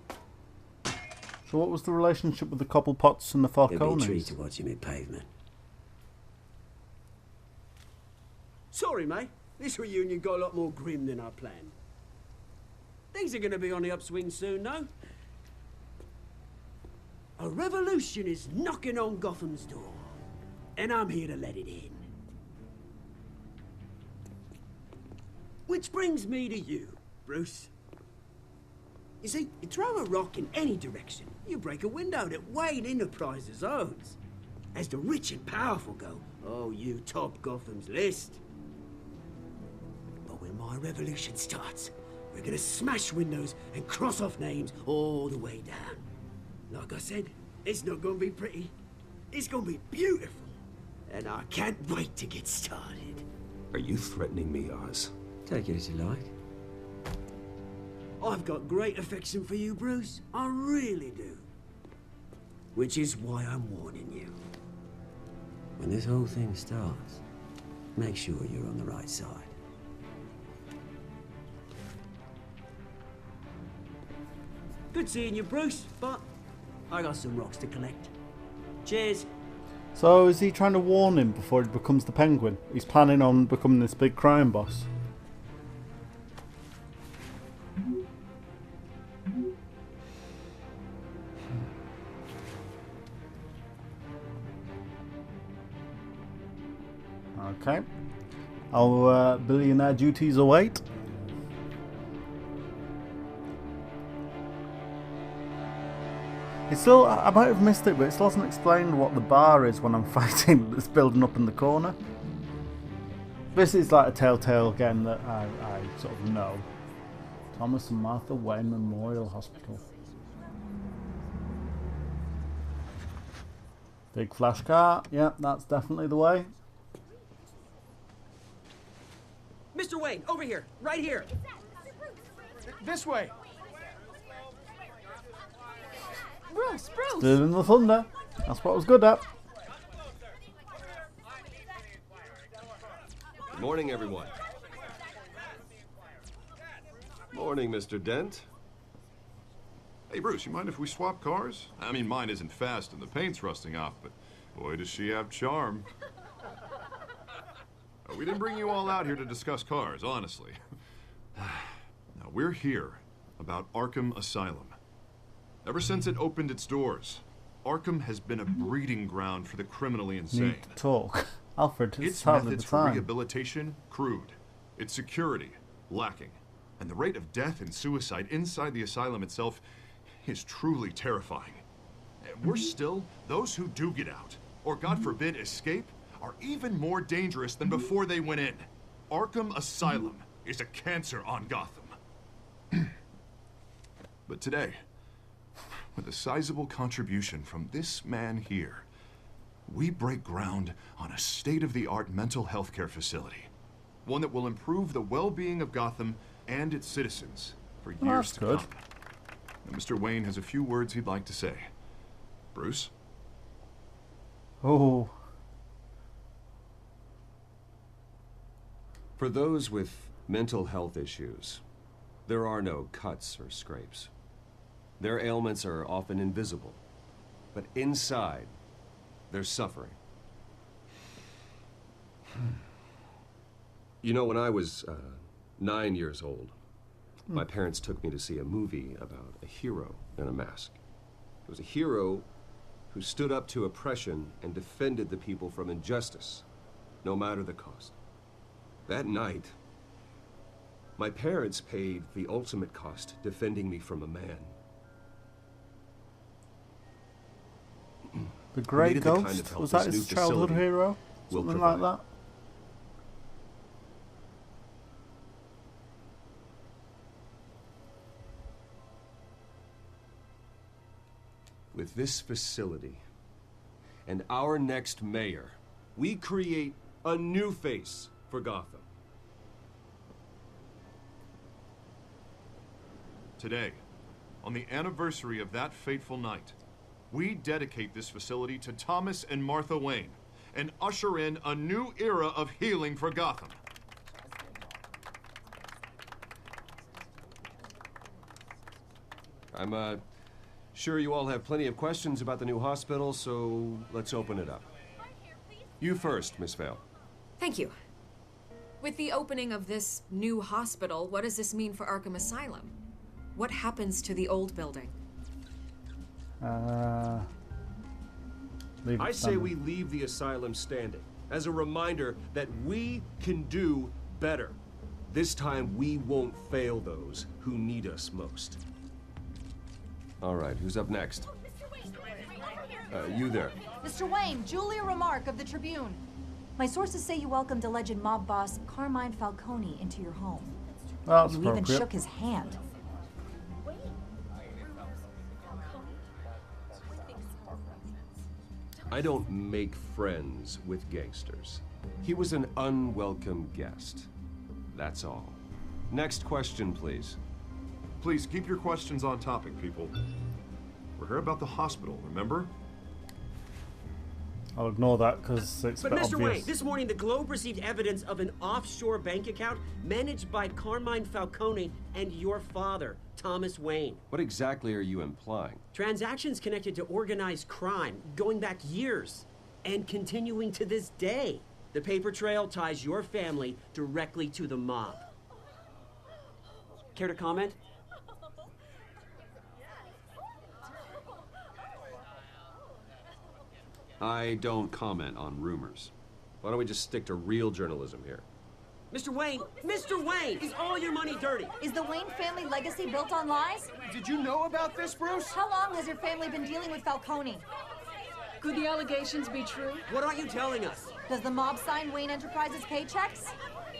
So what was the relationship with the Cobblepots and the Falcones? It'd be a treat to watch him in pavement. Sorry, mate. This reunion got a lot more grim than I planned. Things are going to be on the upswing soon, no? A revolution is knocking on Gotham's door, and I'm here to let it in. Which brings me to you, Bruce. You see, you throw a rock in any direction, you break a window that Wayne Enterprises owns. As the rich and powerful go, oh, you top Gotham's list. But when my revolution starts, we're gonna smash windows and cross off names all the way down. Like I said, it's not gonna be pretty. It's gonna be beautiful. And I can't wait to get started. Are you threatening me, Oz? Take it as you like. I've got great affection for you, Bruce. I really do. Which is why I'm warning you. When this whole thing starts, make sure you're on the right side. Good seeing you, Bruce, but I got some rocks to collect. Cheers. So is he trying to warn him before he becomes the Penguin? He's planning on becoming this big crime boss. Okay. Our billionaire duties await. It's still, I might have missed it, but it still hasn't explained what the bar is when I'm fighting that's building up in the corner. This is like a Telltale game that I sort of know. Thomas and Martha Wayne Memorial Hospital. Big flash car. Yeah, that's definitely the way. Mr. Wayne, over here. Right here. This way. Bruce! Still in the thunder. That's what I was good at. Good morning, everyone. Morning, Mr. Dent. Hey, Bruce, you mind if we swap cars? I mean, mine isn't fast and the paint's rusting off, but boy, does she have charm. We didn't bring you all out here to discuss cars, honestly. Now, we're here about Arkham Asylum. Ever since it opened its doors, Arkham has been a breeding ground for the criminally insane. Need to talk. Alfred, its having methods the for time. rehabilitation, crude. Its security, lacking. And the rate of death and suicide inside the asylum itself is truly terrifying. And worse still, those who do get out, or God forbid escape, are even more dangerous than before they went in. Arkham Asylum is a cancer on Gotham. But today, with a sizable contribution from this man here, we break ground on a state-of-the-art mental health care facility One that will improve the well-being of Gotham and its citizens for Oh, years that's to good. come. And Mr. Wayne has a few words he'd like to say. Bruce? Oh. For those with mental health issues, there are no cuts or scrapes. Their ailments are often invisible, but inside, they're suffering. You know, when I was 9 years old, my parents took me to see a movie about a hero in a mask. It was a hero who stood up to oppression and defended the people from injustice, no matter the cost. That night, my parents paid the ultimate cost defending me from a man. The Grey Needed the kind Ghost? of help Was that this his new childhood facility hero? will Something like provide. that? With this facility and our next mayor, we create a new face for Gotham. Today, on the anniversary of that fateful night, we dedicate this facility to Thomas and Martha Wayne and usher in a new era of healing for Gotham. I'm sure you all have plenty of questions about the new hospital, so let's open it up. You first, Miss Vale. Thank you. With the opening of this new hospital, what does this mean for Arkham Asylum? What happens to the old building? I say we leave the asylum standing as a reminder that we can do better. This time we won't fail those who need us most. All right, who's up next? You there. Mr. Wayne, Julia Remark of the Tribune. My sources say you welcomed alleged mob boss Carmine Falcone into your home. Well, that's you even appropriate. shook his hand. I don't make friends with gangsters. He was an unwelcome guest. That's all. Next question, please. Please keep your questions on topic, people. We're here about the hospital, remember? I'll ignore that because it's a But bit Mr. obvious. Wayne, this morning the Globe received evidence of an offshore bank account managed by Carmine Falcone and your father, Thomas Wayne. What exactly are you implying? Transactions connected to organized crime going back years and continuing to this day. The paper trail ties your family directly to the mob. Care to comment? I don't comment on rumors. Why don't we just stick to real journalism here? Mr. Wayne, is all your money dirty? Is the Wayne family legacy built on lies? Did you know about this, Bruce? How long has your family been dealing with Falcone? Could the allegations be true? What aren't you telling us? Does the mob sign Wayne Enterprises paychecks?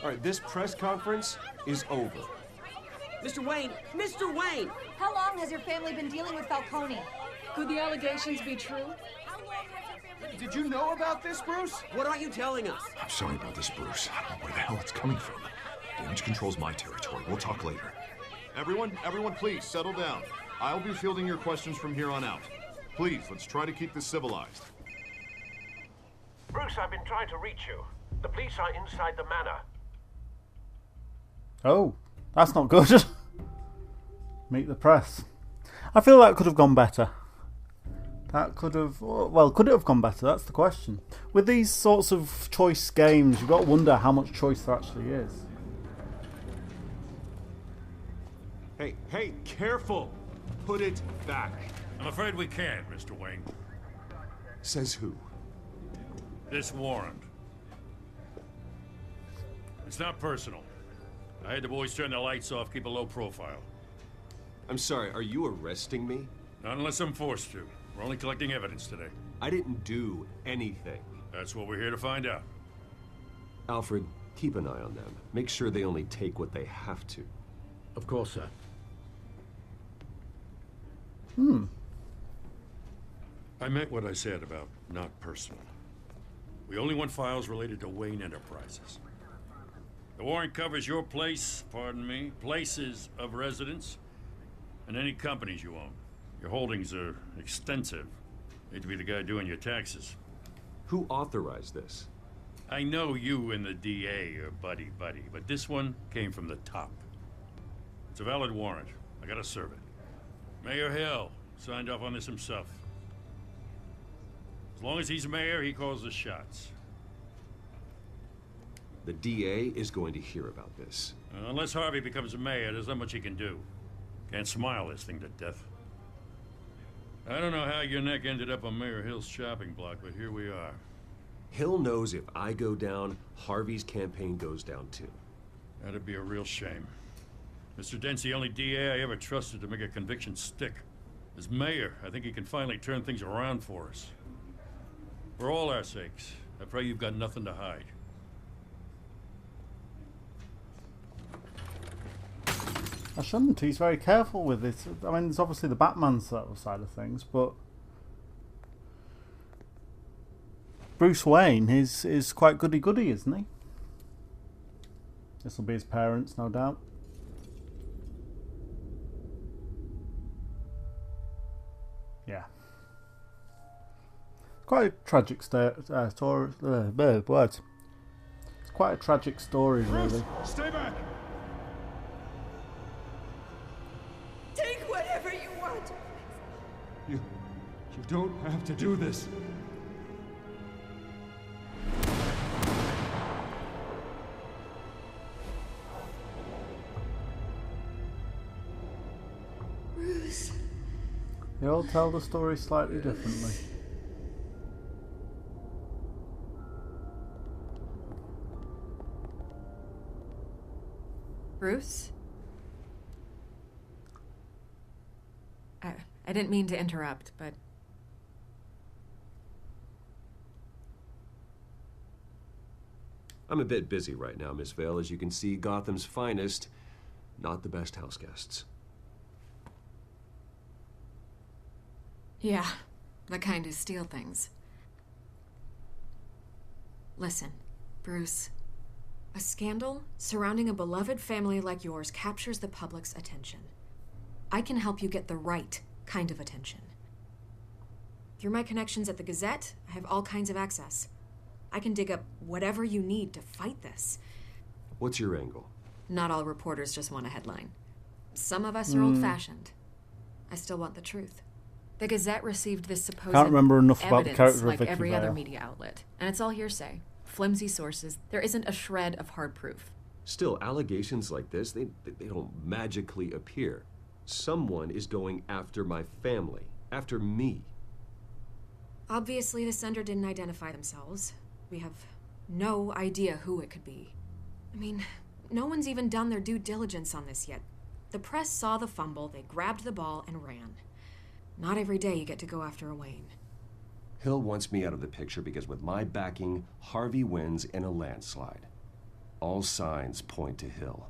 All right, this press conference is over. Mr. Wayne! How long has your family been dealing with Falcone? Could the allegations be true? Did you know about this, Bruce? What aren't you telling us? I'm sorry about this, Bruce. I don't know where the hell it's coming from. Damage control's my territory. We'll talk later. Everyone, please settle down. I'll be fielding your questions from here on out. Please, let's try to keep this civilized. Bruce, I've been trying to reach you. The police are inside the manor. Oh, that's not good. Meet the press. I feel that could have gone better. That could have... Well, could it have gone better? That's the question. With these sorts of choice games, you've got to wonder how much choice there actually is. Hey, careful! Put it back. I'm afraid we can't, Mr. Wayne. Says who? This warrant. It's not personal. I had the boys turn the lights off, keep a low profile. I'm sorry, are you arresting me? Not unless I'm forced to. We're only collecting evidence today. I didn't do anything. That's what we're here to find out. Alfred, keep an eye on them. Make sure they only take what they have to. Of course, sir. I meant what I said about not personal. We only want files related to Wayne Enterprises. The warrant covers your place, pardon me, places of residence, and any companies you own. Your holdings are extensive. Hate to be the guy doing your taxes. Who authorized this? I know you and the DA are buddy-buddy, but this one came from the top. It's a valid warrant. I gotta serve it. Mayor Hill signed off on this himself. As long as he's mayor, he calls the shots. The DA is going to hear about this. Unless Harvey becomes mayor, there's not much he can do. Can't smile this thing to death. I don't know how your neck ended up on Mayor Hill's shopping block, but here we are. Hill knows if I go down, Harvey's campaign goes down too. That'd be a real shame. Mr. Dent's the only DA I ever trusted to make a conviction stick. As mayor, I think he can finally turn things around for us. For all our sakes, I pray you've got nothing to hide. I shouldn't. He's very careful with it. I mean, there's obviously the Batman side of things, but Bruce Wayne is quite goody-goody, isn't he? This will be his parents, no doubt. Yeah. Quite a tragic story. Words. It's quite a tragic story, really. Stay back! Take whatever you want. You don't have to do this. Bruce. They all tell the story slightly differently. Bruce? I didn't mean to interrupt, but... I'm a bit busy right now, Miss Vale. As you can see, Gotham's finest, not the best house guests. Yeah, the kind who steal things. Listen, Bruce. A scandal surrounding a beloved family like yours captures the public's attention. I can help you get the right kind of attention. Through my connections at the Gazette, I have all kinds of access. I can dig up whatever you need to fight this. What's your angle? Not all reporters just want a headline. Some of us are old-fashioned. I still want the truth. The Gazette received this supposed Can't remember enough about the evidence character of like Vicky every other Vale. media outlet, and it's all hearsay. Flimsy sources. There isn't a shred of hard proof. Still, allegations like this, they don't magically appear. Someone is going after my family, after me. Obviously, the sender didn't identify themselves. We have no idea who it could be. I mean, no one's even done their due diligence on this yet. The press saw the fumble, they grabbed the ball and ran. Not every day you get to go after a Wayne. Hill wants me out of the picture because with my backing, Harvey wins in a landslide. All signs point to Hill.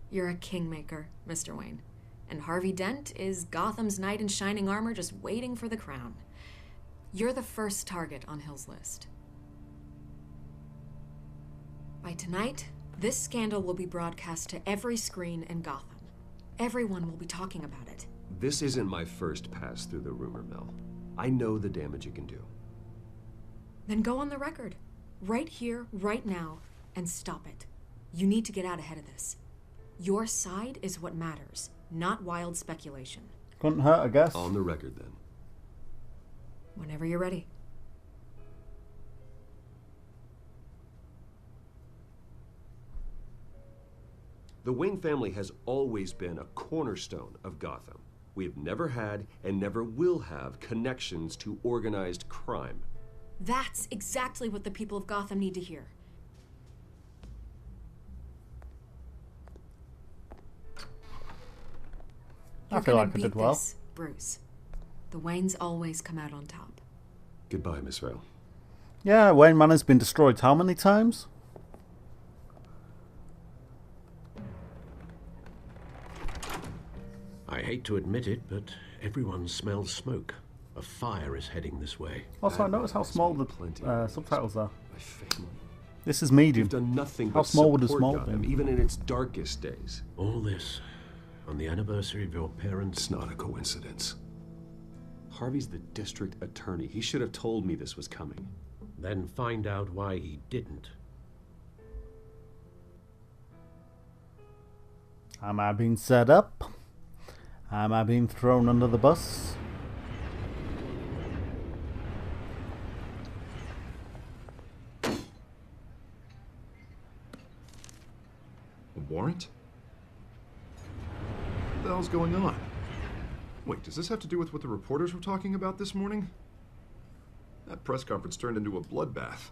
You're a kingmaker, Mr. Wayne. And Harvey Dent is Gotham's knight in shining armor just waiting for the crown. You're the first target on Hill's list. By tonight, this scandal will be broadcast to every screen in Gotham. Everyone will be talking about it. This isn't my first pass through the rumor mill. I know the damage it can do. Then go on the record. Right here, right now, and stop it. You need to get out ahead of this. Your side is what matters, not wild speculation. Couldn't hurt, I guess. On the record, then. Whenever you're ready. The Wayne family has always been a cornerstone of Gotham. We have never had and never will have connections to organized crime. That's exactly what the people of Gotham need to hear. I feel like I beat did well. this, Bruce. The Waynes always come out on top. Goodbye, Miss Vale. Yeah, Wayne Manor's been destroyed how many times? I hate to admit it, but everyone smells smoke. A fire is heading this way. Also, I noticed how small the subtitles are. My family. This is medium. You've done nothing How but small would a support small Gotham, be? even in its darkest days. All this on the anniversary of your parents. It's not a coincidence. Harvey's the district attorney. He should have told me this was coming. Then find out why he didn't. Am I being set up? Am I being thrown under the bus? A warrant? What the hell's going on? Wait, does this have to do with what the reporters were talking about this morning? That press conference turned into a bloodbath.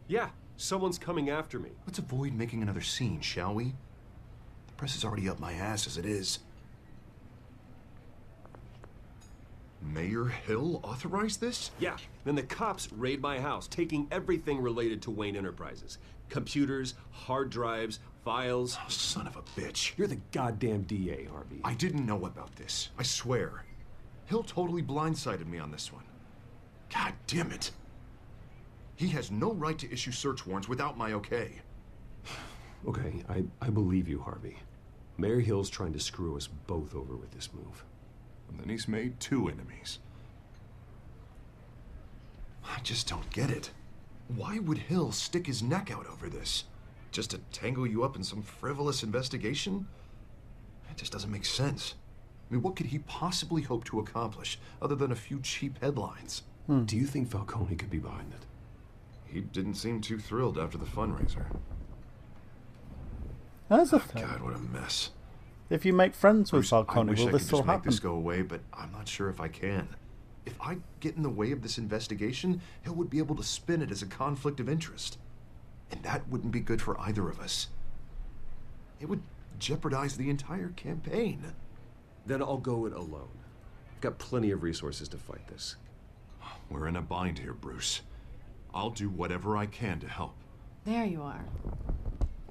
Yeah, someone's coming after me. Let's avoid making another scene, shall we? The press is already up my ass as it is. Mayor Hill authorized this? Yeah, then the cops raid my house, taking everything related to Wayne Enterprises. Computers, hard drives, files. Oh, son of a bitch. You're the goddamn DA, Harvey. I didn't know about this. I swear. Hill totally blindsided me on this one. God damn it. He has no right to issue search warrants without my okay. Okay, I believe you, Harvey. Mayor Hill's trying to screw us both over with this move. And then he's made 2 enemies. I just don't get it. Why would Hill stick his neck out over this? Just to tangle you up in some frivolous investigation? It just doesn't make sense. I mean, what could he possibly hope to accomplish other than a few cheap headlines? Do you think Falcone could be behind it? He didn't seem too thrilled after the fundraiser. That's a Oh, thing. God, what a mess. If you make friends with Bruce, I Falcone, wish will I this could still just make happen? this go away, but I'm not sure if I can. If I get in the way of this investigation, Hill would be able to spin it as a conflict of interest. And that wouldn't be good for either of us. It would jeopardize the entire campaign. Then I'll go it alone. I've got plenty of resources to fight this. We're in a bind here, Bruce. I'll do whatever I can to help. There you are.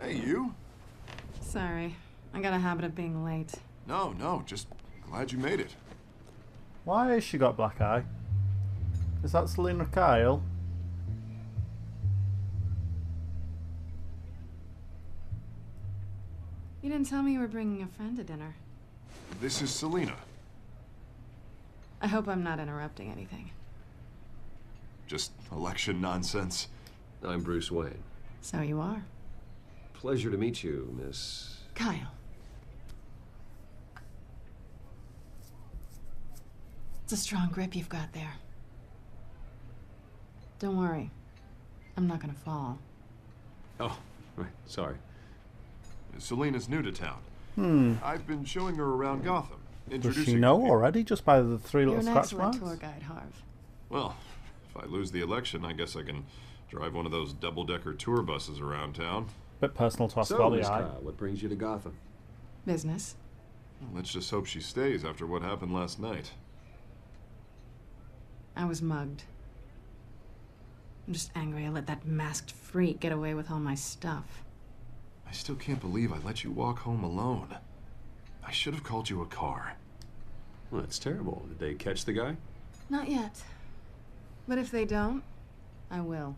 Hey, you? Sorry. I got a habit of being late. No, just glad you made it. Why has she got black eye? Is that Selena Kyle? You didn't tell me you were bringing a friend to dinner. This is Selena. I hope I'm not interrupting anything. Just election nonsense. I'm Bruce Wayne. So you are. Pleasure to meet you, Miss... Kyle. It's a strong grip you've got there. Don't worry. I'm not gonna fall. Oh, right, sorry. Selena's new to town. I've been showing her around Gotham. Does Introducing she her know to people. already just by the 3 You're little an scratch excellent marks? tour guide, Harv. Well, if I lose the election, I guess I can drive one of those double-decker tour buses around town. Bit personal to ask So, about the Miss eye. Kyle, what brings you to Gotham? Business. Let's just hope she stays after what happened last night. I was mugged. I'm just angry I let that masked freak get away with all my stuff. I still can't believe I let you walk home alone. I should have called you a car. Well, that's terrible. Did they catch the guy? Not yet. But if they don't, I will.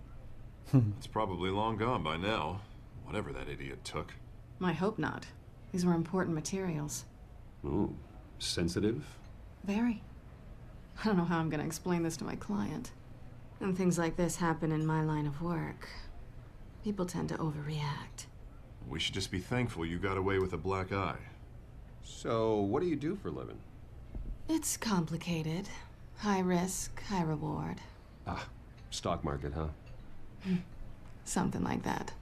It's probably long gone by now. Whatever that idiot took. I hope not. These were important materials. Ooh, sensitive? Very. I don't know how I'm gonna explain this to my client. And things like this happen in my line of work. People tend to overreact. We should just be thankful you got away with a black eye. So, what do you do for a living? It's complicated. High risk, high reward. Ah, stock market, huh? Something like that.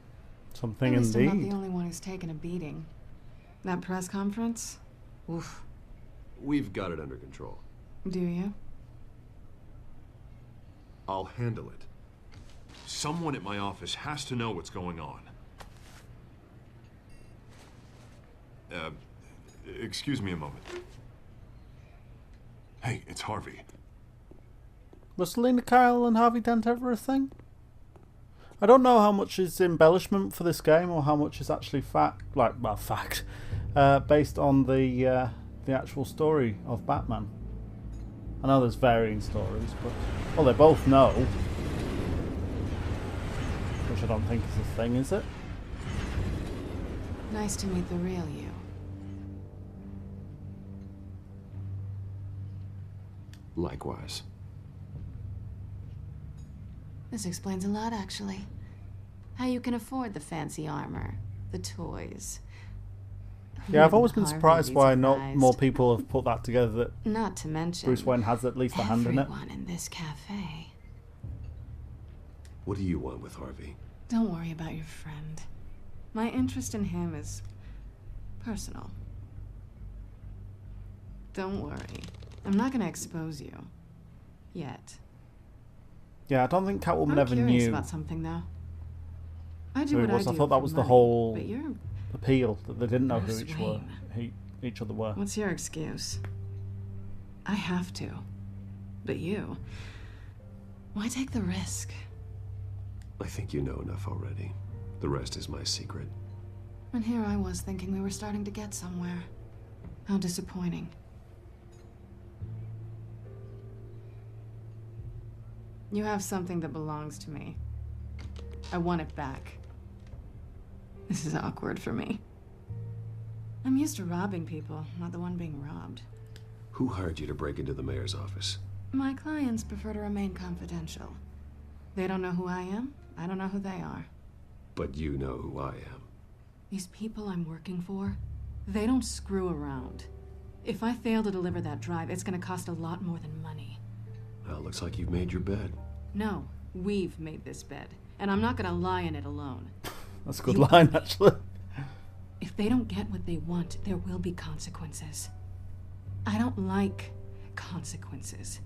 Something At least I'm not indeed. the only one who's taken a beating. That press conference? Oof. We've got it under control. Do you? I'll handle it. Someone at my office has to know what's going on. Excuse me a moment. Hey, it's Harvey. Was Selena Kyle and Harvey Dent ever a thing? I don't know how much is embellishment for this game or how much is actually fact, based on the actual story of Batman. I know there's varying stories, but well, they both know, which I don't think is a thing, is it? Nice to meet the real you. Likewise. This explains a lot, actually. How you can afford the fancy armor, the toys. Yeah, I've always been surprised why not surprised. more people have put that together, that Not to mention Bruce Wayne has at least a hand in it. everyone in this cafe. What do you want with Harvey? Don't worry about your friend. My interest in him is personal. Don't worry. I'm not gonna expose you. Yet. Yeah, I don't think Catwoman I'm ever curious knew about something now. I do who what it was. I I do thought that for was the money, whole but you're appeal, that they didn't know who Bruce Wayne. each other were. What's your excuse? I have to. But you... Why take the risk? I think you know enough already. The rest is my secret. And here I was thinking we were starting to get somewhere. How disappointing. You have something that belongs to me. I want it back. This is awkward for me. I'm used to robbing people, not the one being robbed. Who hired you to break into the mayor's office? My clients prefer to remain confidential. They don't know who I am. I don't know who they are. But you know who I am. These people I'm working for, they don't screw around. If I fail to deliver that drive, it's gonna cost a lot more than money. Well, looks like you've made your bed. No, we've made this bed, and I'm not gonna lie in it alone. That's a good line, actually. If they don't get what they want, there will be consequences. I don't like consequences.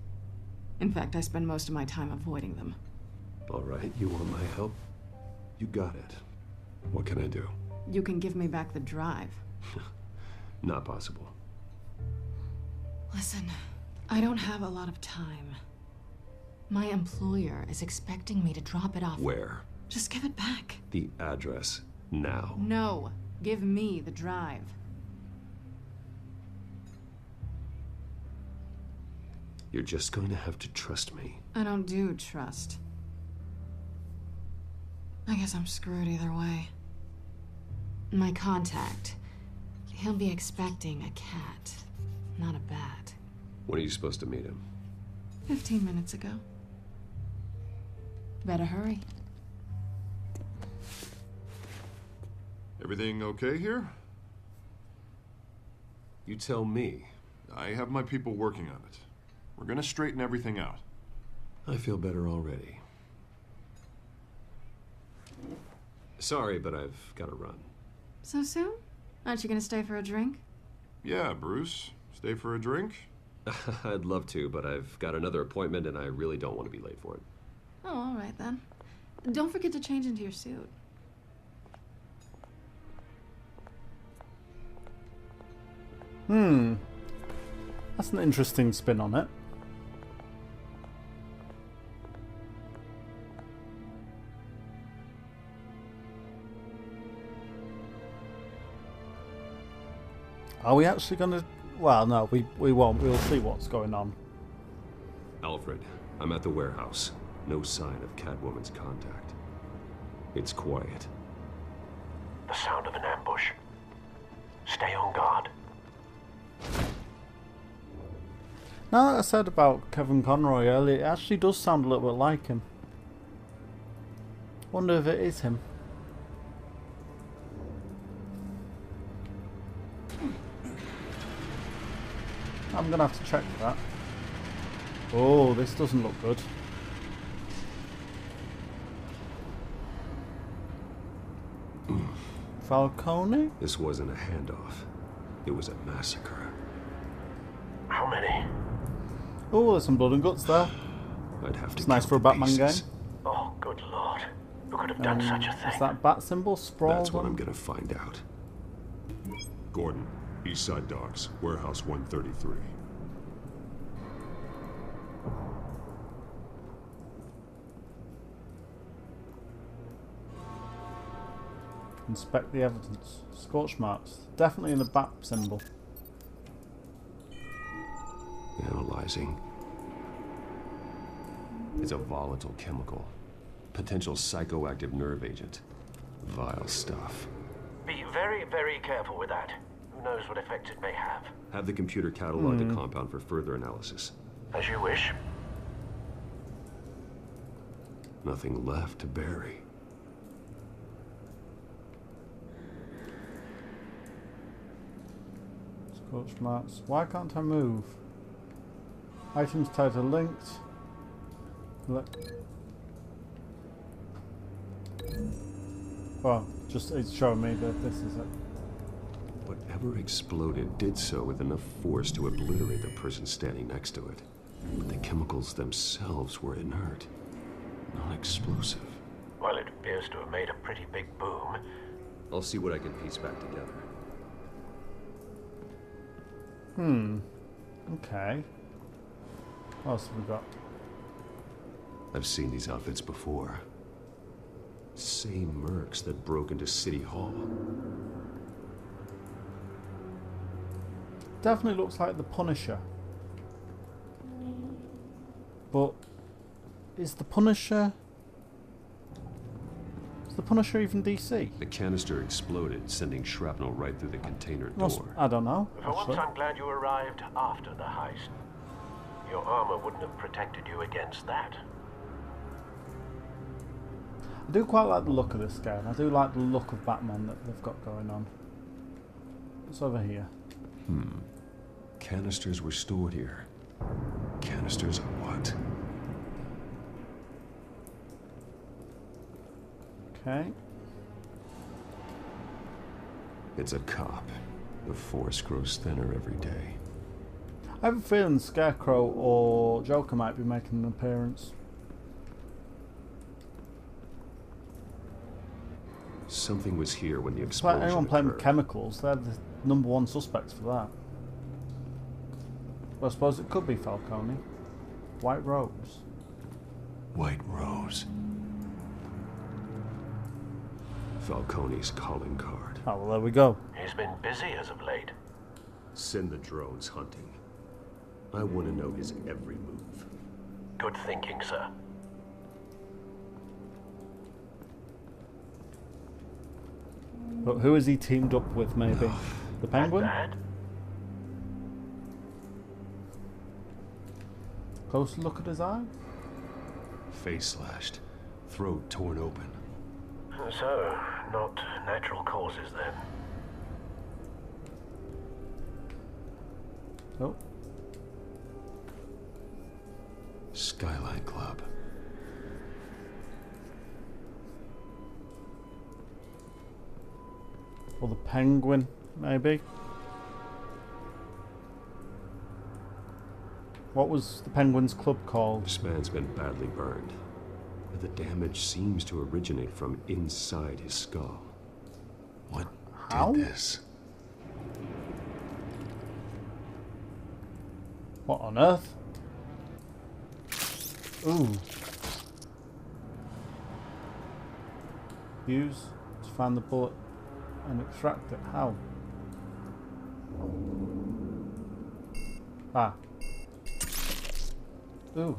In fact, I spend most of my time avoiding them. All right, you want my help? You got it. What can I do? You can give me back the drive. Not possible. Listen, I don't have a lot of time. My employer is expecting me to drop it off. Where? Just give it back. The address now. No, give me the drive. You're just going to have to trust me. I don't do trust. I guess I'm screwed either way. My contact, he'll be expecting a cat, not a bat. When are you supposed to meet him? 15 minutes ago. Better hurry. Everything okay here? You tell me. I have my people working on it. We're gonna straighten everything out. I feel better already. Sorry, but I've got to run. So soon? Aren't you gonna stay for a drink? Yeah, Bruce. Stay for a drink? I'd love to, but I've got another appointment and I really don't want to be late for it. Oh, all right then. Don't forget to change into your suit. That's an interesting spin on it. Are we actually going to... Well, no, we won't. We'll see what's going on. Alfred, I'm at the warehouse. No sign of Catwoman's contact. It's quiet. The sound of an ambush. Stay on guard. Now that I said about Kevin Conroy earlier, it actually does sound a little bit like him. Wonder if it is him. I'm gonna have to check that. Oh, this doesn't look good. Falcone? This wasn't a handoff. It was a massacre. How many? Oh, there's some blood and guts there. I'd have to. It's nice for a Batman game. Oh, good lord. Who could have done such a thing? Is that bat symbol sprawled? That's what I'm gonna find out. Gordon, Eastside Docks, Warehouse 133. Inspect the evidence. Scorch marks. Definitely in the bat symbol. Analyzing. It's a volatile chemical. Potential psychoactive nerve agent. Vile stuff. Be very, very careful with that. Who knows what effects it may have. Have the computer catalog the compound for further analysis. As you wish. Nothing left to bury. Scorch marks. Why can't I move? Items tied to linked. Well, just it's showing me that this is it. Whatever exploded did so with enough force to obliterate the person standing next to it. But the chemicals themselves were inert, non-explosive. Well, it appears to have made a pretty big boom. I'll see what I can piece back together. Okay. What else have we got? I've seen these outfits before. Same mercs that broke into City Hall. Definitely looks like the Punisher. But is the Punisher even DC? The canister exploded, sending shrapnel right through the container door. I don't know. For once, I'm glad you arrived after the heist. Your armor wouldn't have protected you against that. I do quite like the look of this game. I do like the look of Batman that they've got going on. What's over here? Canisters were stored here. Canisters of what? Okay. It's a cop. The force grows thinner every day. I have a feeling Scarecrow or Joker might be making an appearance. Something was here when the It's like explosion anyone playing with occurred. chemicals, they're the #1 suspects for that. Well, I suppose it could be Falcone. White Rose. White Rose. Falcone's calling card. Oh, well, there we go. He's been busy as of late. Send the drones hunting. I want to know his every move. Good thinking, sir. But who has he teamed up with, maybe? The Penguin? Bad? Close look at his eye? Face slashed. Throat torn open. So, not natural causes then. Oh. Skyline Club. Or the Penguin, maybe? What was the Penguin's club called? This man's been badly burned. But the damage seems to originate from inside his skull. What How? did this? What on earth? Ooh. Use to find the bullet and extract it. How? Ah. Ooh.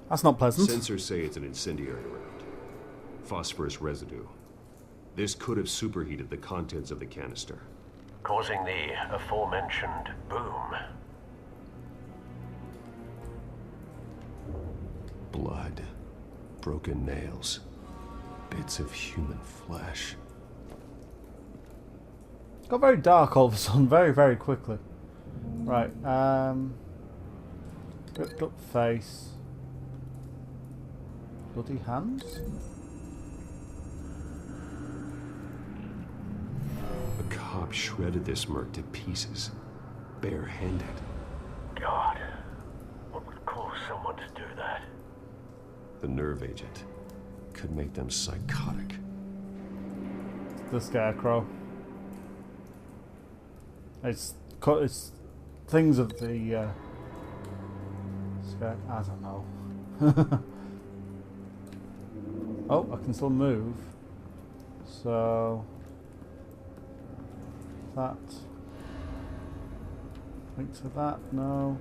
That's not pleasant. Sensors say it's an incendiary round. Phosphorus residue. This could have superheated the contents of the canister. Causing the aforementioned boom. Blood. Broken nails. Bits of human flesh. It got very dark all of a sudden, very, very quickly. Right, ripped up face. Bloody hands? A cop shredded this merc to pieces. Barehanded. God, what would cause someone to do that? The nerve agent could make them psychotic. The Scarecrow. It's things of the I don't know. Oh, I can still move. So that link to that, no.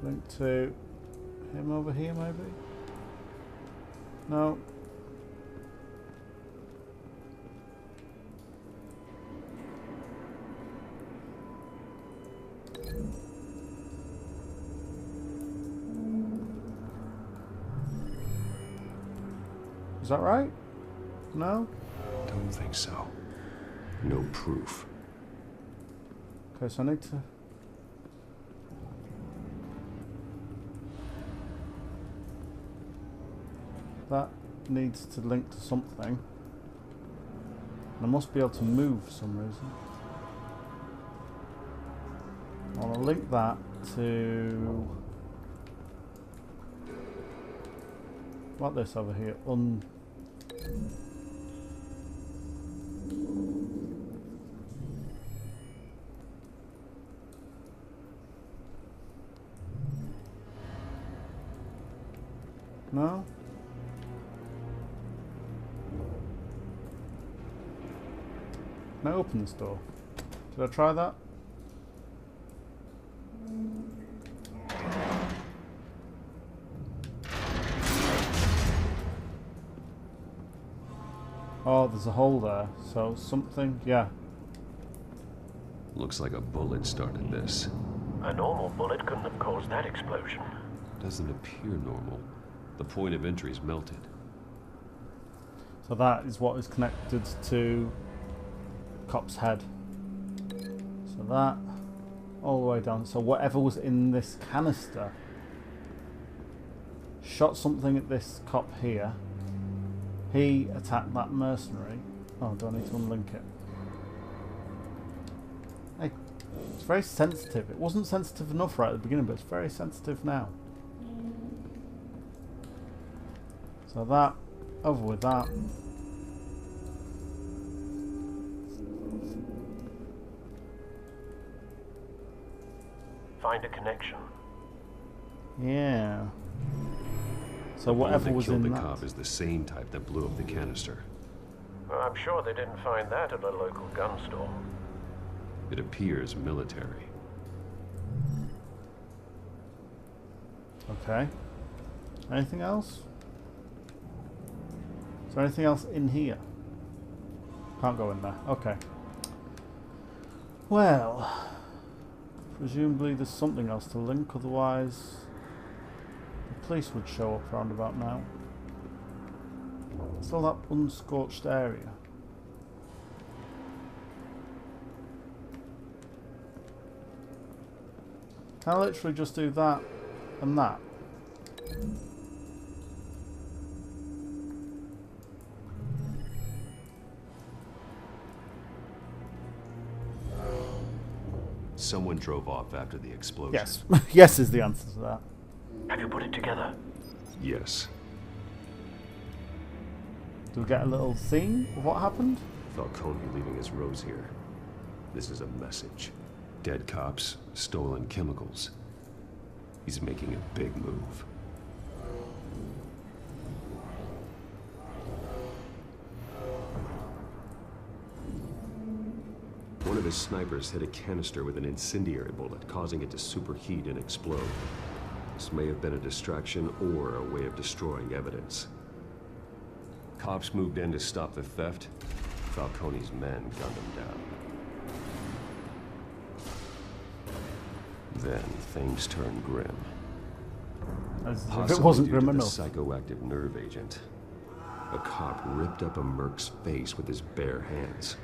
Link to Him over here, maybe? No. Is that right? No? Don't think so. No proof. Okay, so I need to... That needs to link to something. I must be able to move for some reason. I want to link that to... What this over here? No? Can I open this door? Did I try that? Oh, there's a hole there. So something, yeah. Looks like a bullet started this. A normal bullet couldn't have caused that explosion. Doesn't appear normal. The point of entry's melted. So that is what is connected to Cop's head. So that all the way down. So whatever was in this canister shot something at this cop here. He attacked that mercenary. Oh, do I need to unlink it? Hey, it's very sensitive. It wasn't sensitive enough right at the beginning, but it's very sensitive now. So that, over with that. Find a connection. Yeah. So whatever was in the that. cop is the same type that blew up the canister. Well, I'm sure they didn't find that at a local gun store. It appears military. Okay. Anything else? Is there anything else in here? Can't go in there. Okay. Well, presumably there's something else to link, otherwise the police would show up round about now. Still that unscorched area. Can I literally just do that and that? Someone drove off after the explosion. Yes. Yes is the answer to that. Have you put it together? Yes. Do we get a little scene of what happened? Falcone leaving his rose here. This is a message. Dead cops, stolen chemicals. He's making a big move. One of his snipers hit a canister with an incendiary bullet, causing it to superheat and explode. This may have been a distraction or a way of destroying evidence. Cops moved in to stop the theft. Falcone's men gunned him down. Then things turned grim. If it wasn't grim enough. Psychoactive nerve agent. A cop ripped up a merc's face with his bare hands.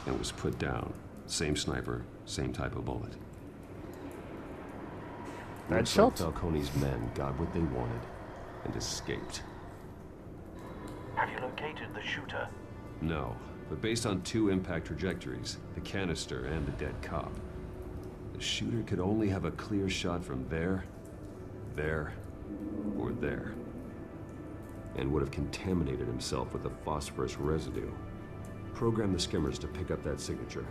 And was put down. Same sniper, same type of bullet. Looks like Falcone's men got what they wanted and escaped. Have you located the shooter? No, but based on two impact trajectories, the canister and the dead cop, the shooter could only have a clear shot from there, or there, and would have contaminated himself with the phosphorus residue. Program the skimmers to pick up that signature.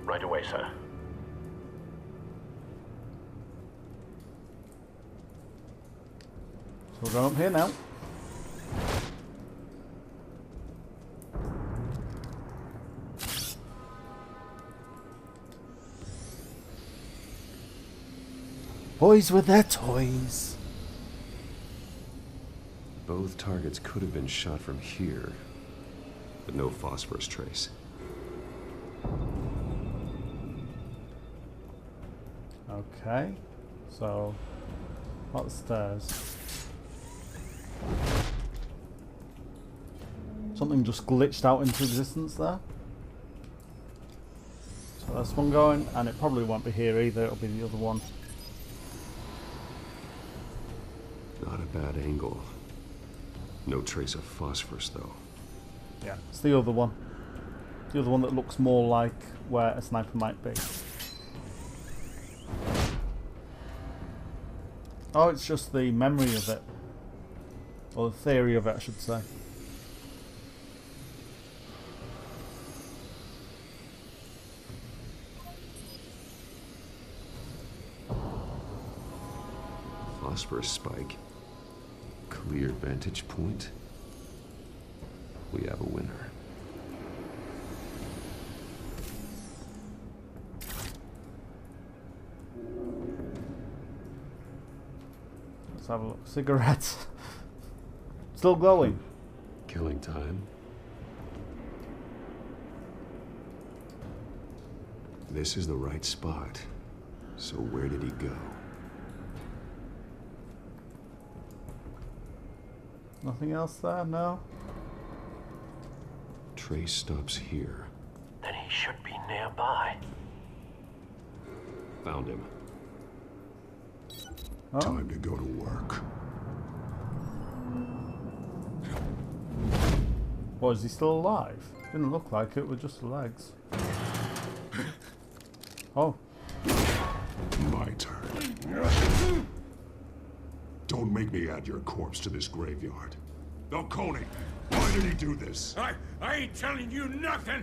Right away, sir. So we're going up here now. Boys with their toys. Both targets could have been shot from here, but no phosphorus trace. Okay, so what stairs? Something just glitched out into existence there. So that's one going, and it probably won't be here either, it'll be the other one. Not a bad angle. No trace of phosphorus, though. Yeah, it's the other one. The other one that looks more like where a sniper might be. Oh, it's just the memory of it. Or the theory of it, I should say. Phosphorus spike. Clear vantage point. We have a winner. Let's have a look. Cigarettes. Still glowing. Killing time. This is the right spot. So where did he go? Nothing else there? No? Trace stops here. Then he should be nearby. Found him. Oh. Time to go to work. What, is he still alive? Didn't look like it with just the legs. Oh. My turn. Don't make me add your corpse to this graveyard. Falcone, why did he do this? I ain't telling you nothing.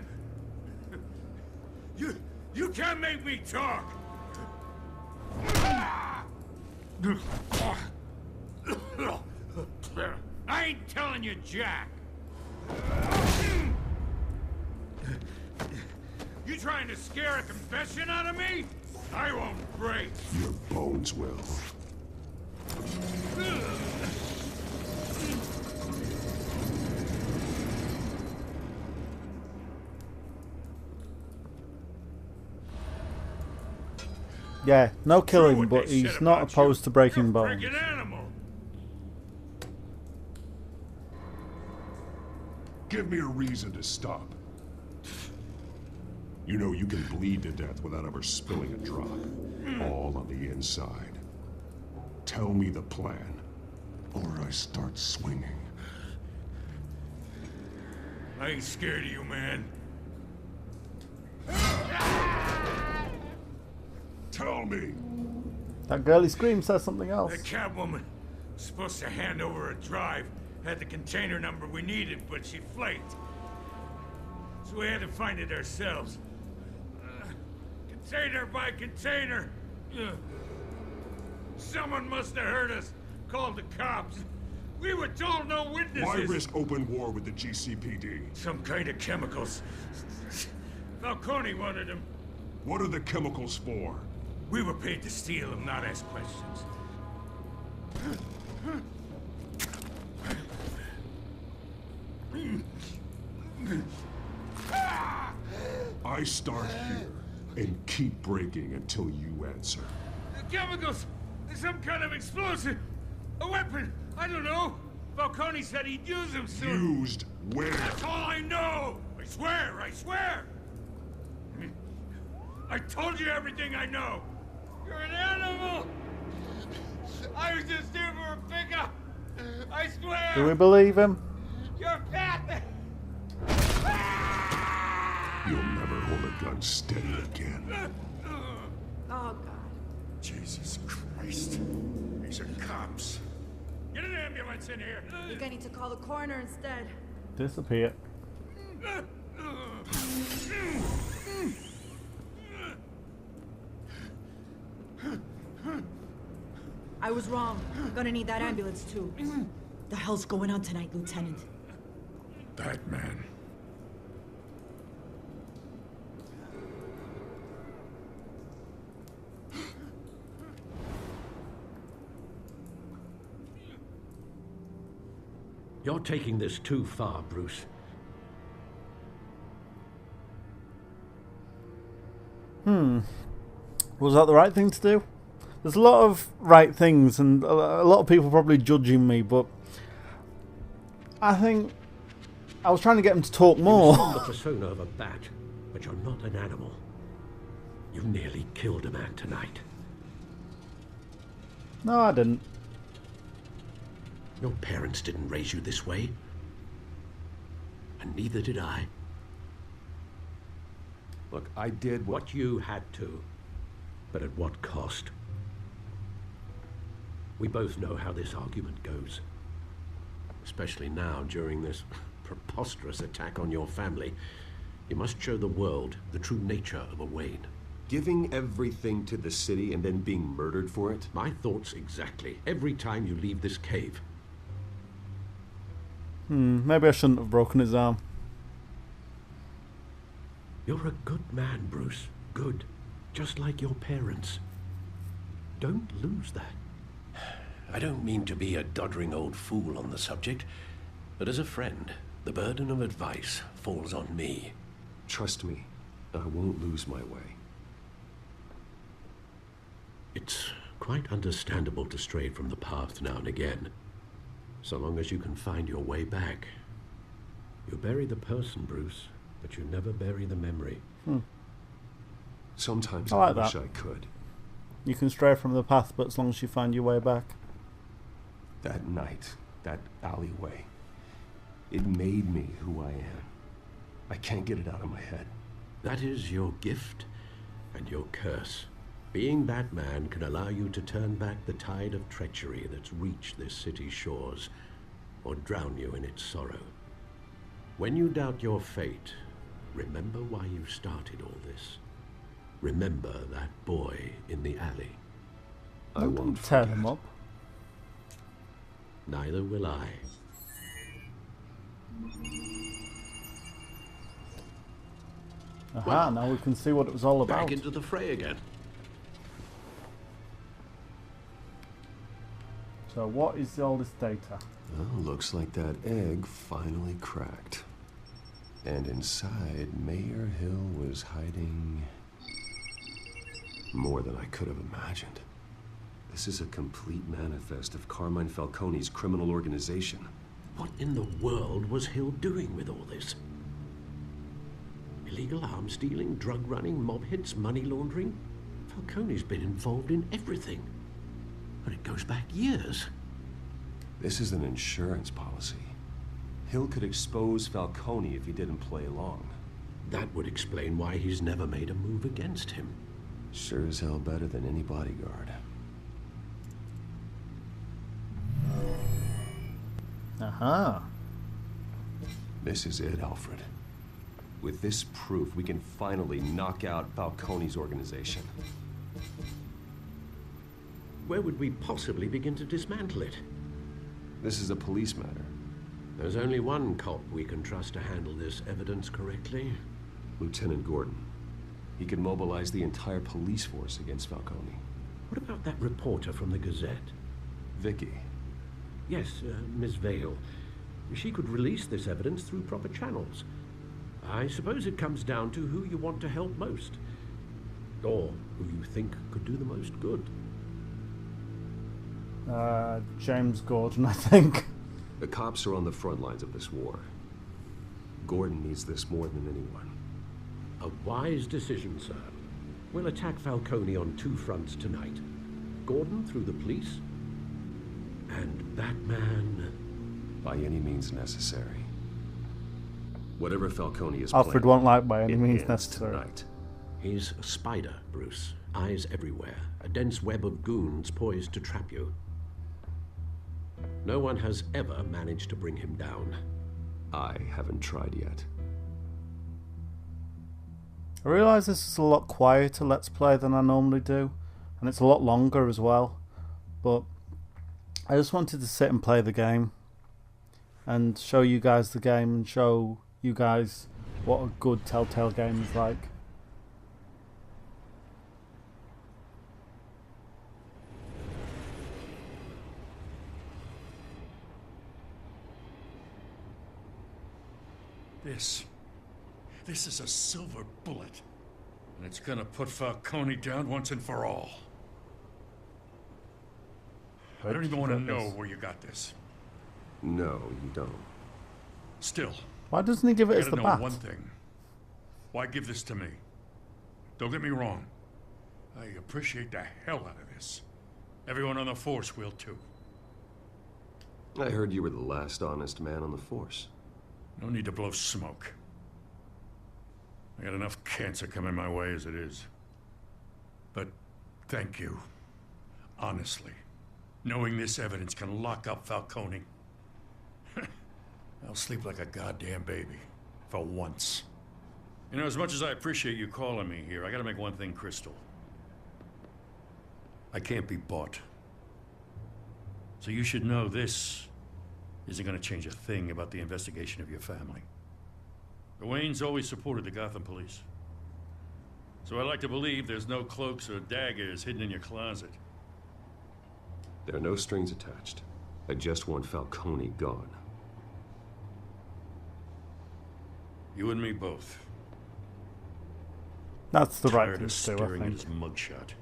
You can't make me talk. I ain't telling you jack. You trying to scare a confession out of me? I won't break. Your bones will. Yeah, no killing, but he's not opposed to breaking bones. Give me a reason to stop. You know you can bleed to death without ever spilling a drop. All on the inside. Tell me the plan, or I start swinging. I ain't scared of you, man. Tell me. That girly scream says something else. The Catwoman was supposed to hand over a drive. Had the container number we needed, but she flaked. So we had to find it ourselves. Container by container. Someone must have heard us. Called the cops. We were told no witnesses. Why risk open war with the GCPD? Some kind of chemicals. Falcone wanted them. What are the chemicals for? We were paid to steal them, not ask questions. I start here and keep breaking until you answer. The chemicals! There's some kind of explosive! A weapon! I don't know! Falcone said he'd use them soon! Used where? That's all I know! I swear! I swear! I told you everything I know! You're an animal! I was just here for a pickup! I swear! Do we believe him? You're fat! You'll never hold a gun steady again. Oh, God. Jesus Christ. These are cops. Get an ambulance in here. I think I need to call the coroner instead. Disappear. I was wrong. Gonna need that ambulance too. The hell's going on tonight, Lieutenant? Batman. You're taking this too far, Bruce. Was that the right thing to do? There's a lot of right things and a lot of people probably judging me, but I think I was trying to get him to talk more. You assume the persona of a bat, but you're not an animal. You nearly killed a man tonight. No, I didn't. Your parents didn't raise you this way. And neither did I. Look, I did what you had to. But at what cost? We both know how this argument goes. Especially now, during this preposterous attack on your family. You must show the world the true nature of a Wayne. Giving everything to the city and then being murdered for it? My thoughts exactly. Every time you leave this cave. Maybe I shouldn't have broken his arm. You're a good man, Bruce. Good. Just like your parents. Don't lose that. I don't mean to be a doddering old fool on the subject, but as a friend, the burden of advice falls on me. Trust me, I won't lose my way. It's quite understandable to stray from the path now and again, so long as you can find your way back. You bury the person, Bruce, but you never bury the memory. Sometimes I like wish that. I could. You can stray from the path, but as long as you find your way back. That night, that alleyway, it made me who I am. I can't get it out of my head. That is your gift and your curse. Being Batman can allow you to turn back the tide of treachery that's reached this city's shores, or drown you in its sorrow. When you doubt your fate, remember why you started all this. Remember that boy in the alley. I won't tear forget. him up. Neither will I. Aha, now we can see what it was all about. Back into the fray again. So what is all this data? Well, looks like that egg finally cracked. And inside, Mayor Hill was hiding more than I could have imagined. This is a complete manifest of Carmine Falcone's criminal organization. What in the world was Hill doing with all this? Illegal arms dealing, drug running, mob hits, money laundering? Falcone's been involved in everything. And it goes back years. This is an insurance policy. Hill could expose Falcone if he didn't play along. That would explain why he's never made a move against him. Sure as hell better than any bodyguard. Aha. This is it, Alfred. With this proof, we can finally knock out Falcone's organization. Where would we possibly begin to dismantle it? This is a police matter. There's only one cop we can trust to handle this evidence correctly. Lieutenant Gordon. He could mobilize the entire police force against Falcone. What about that reporter from the Gazette? Vicky. Yes, Miss Vale. She could release this evidence through proper channels. I suppose it comes down to who you want to help most. Or who you think could do the most good. James Gordon, I think. The cops are on the front lines of this war. Gordon needs this more than anyone. A wise decision, sir. We'll attack Falcone on two fronts tonight. Gordon through the police, and Batman... by any means necessary. Whatever Falcone is Alfred planning, won't like by any it means ends necessary. Tonight. He's a spider, Bruce. Eyes everywhere. A dense web of goons poised to trap you. No one has ever managed to bring him down. I haven't tried yet. I realise this is a lot quieter Let's Play than I normally do, and it's a lot longer as well, but I just wanted to sit and play the game and show you guys the game and show you guys what a good Telltale game is like. this. This is a silver bullet. And it's gonna put Falcone down once and for all. I don't even want to know where you got this. No, you don't. Still. Why doesn't he give it I as gotta the know bat? one thing. Why give this to me? Don't get me wrong. I appreciate the hell out of this. Everyone on the force will too. I heard you were the last honest man on the force. No need to blow smoke. I got enough cancer coming my way as it is. But thank you. Honestly. Knowing this evidence can lock up Falcone. I'll sleep like a goddamn baby. For once. You know, as much as I appreciate you calling me here, I gotta make one thing crystal. I can't be bought. So you should know this isn't gonna change a thing about the investigation of your family. The Waynes always supported the Gotham police. So I like to believe there's no cloaks or daggers hidden in your closet. There are no strings attached. I just want Falcone gone. You and me both. That's the right Tired thing of to do, I staring at think. his mugshot.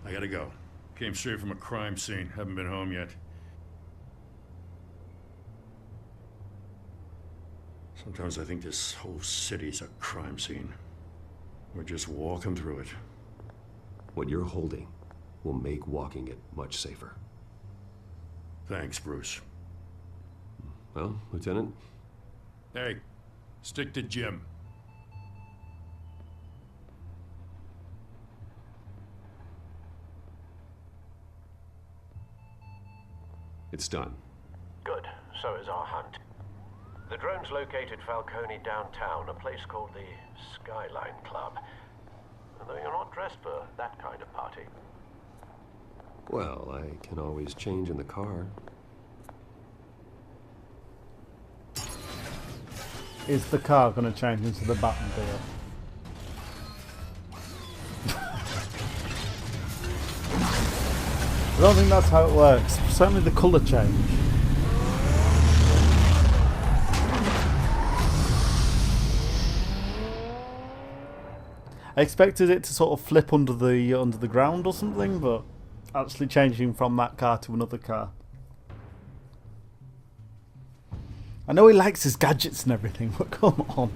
I gotta go. Came straight from a crime scene. Haven't been home yet. Sometimes I think this whole city's a crime scene. We're just walking through it. What you're holding will make walking it much safer. Thanks, Bruce. Well, Lieutenant? Hey, stick to Jim. It's done. Good. So is our hunt. The drones located Falcone downtown, a place called the Skyline Club. Although you're not dressed for that kind of party. Well, I can always change in the car. Is the car going to change into the Batmobile? I don't think that's how it works. Certainly the colour change. I expected it to sort of flip under the ground or something, but actually changing from that car to another car. I know he likes his gadgets and everything, but come on.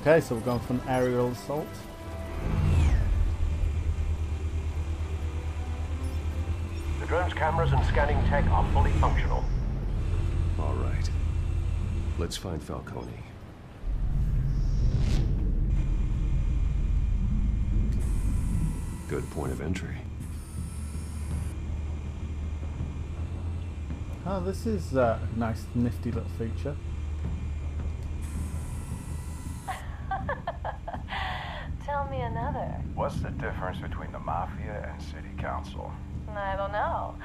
Okay, so we're going for an aerial assault. The drone's cameras and scanning tech are fully functional. All right. Let's find Falcone. Good point of entry. Oh, this is a nice, nifty little feature. Tell me another. What's the difference between the Mafia and City Council? I don't know.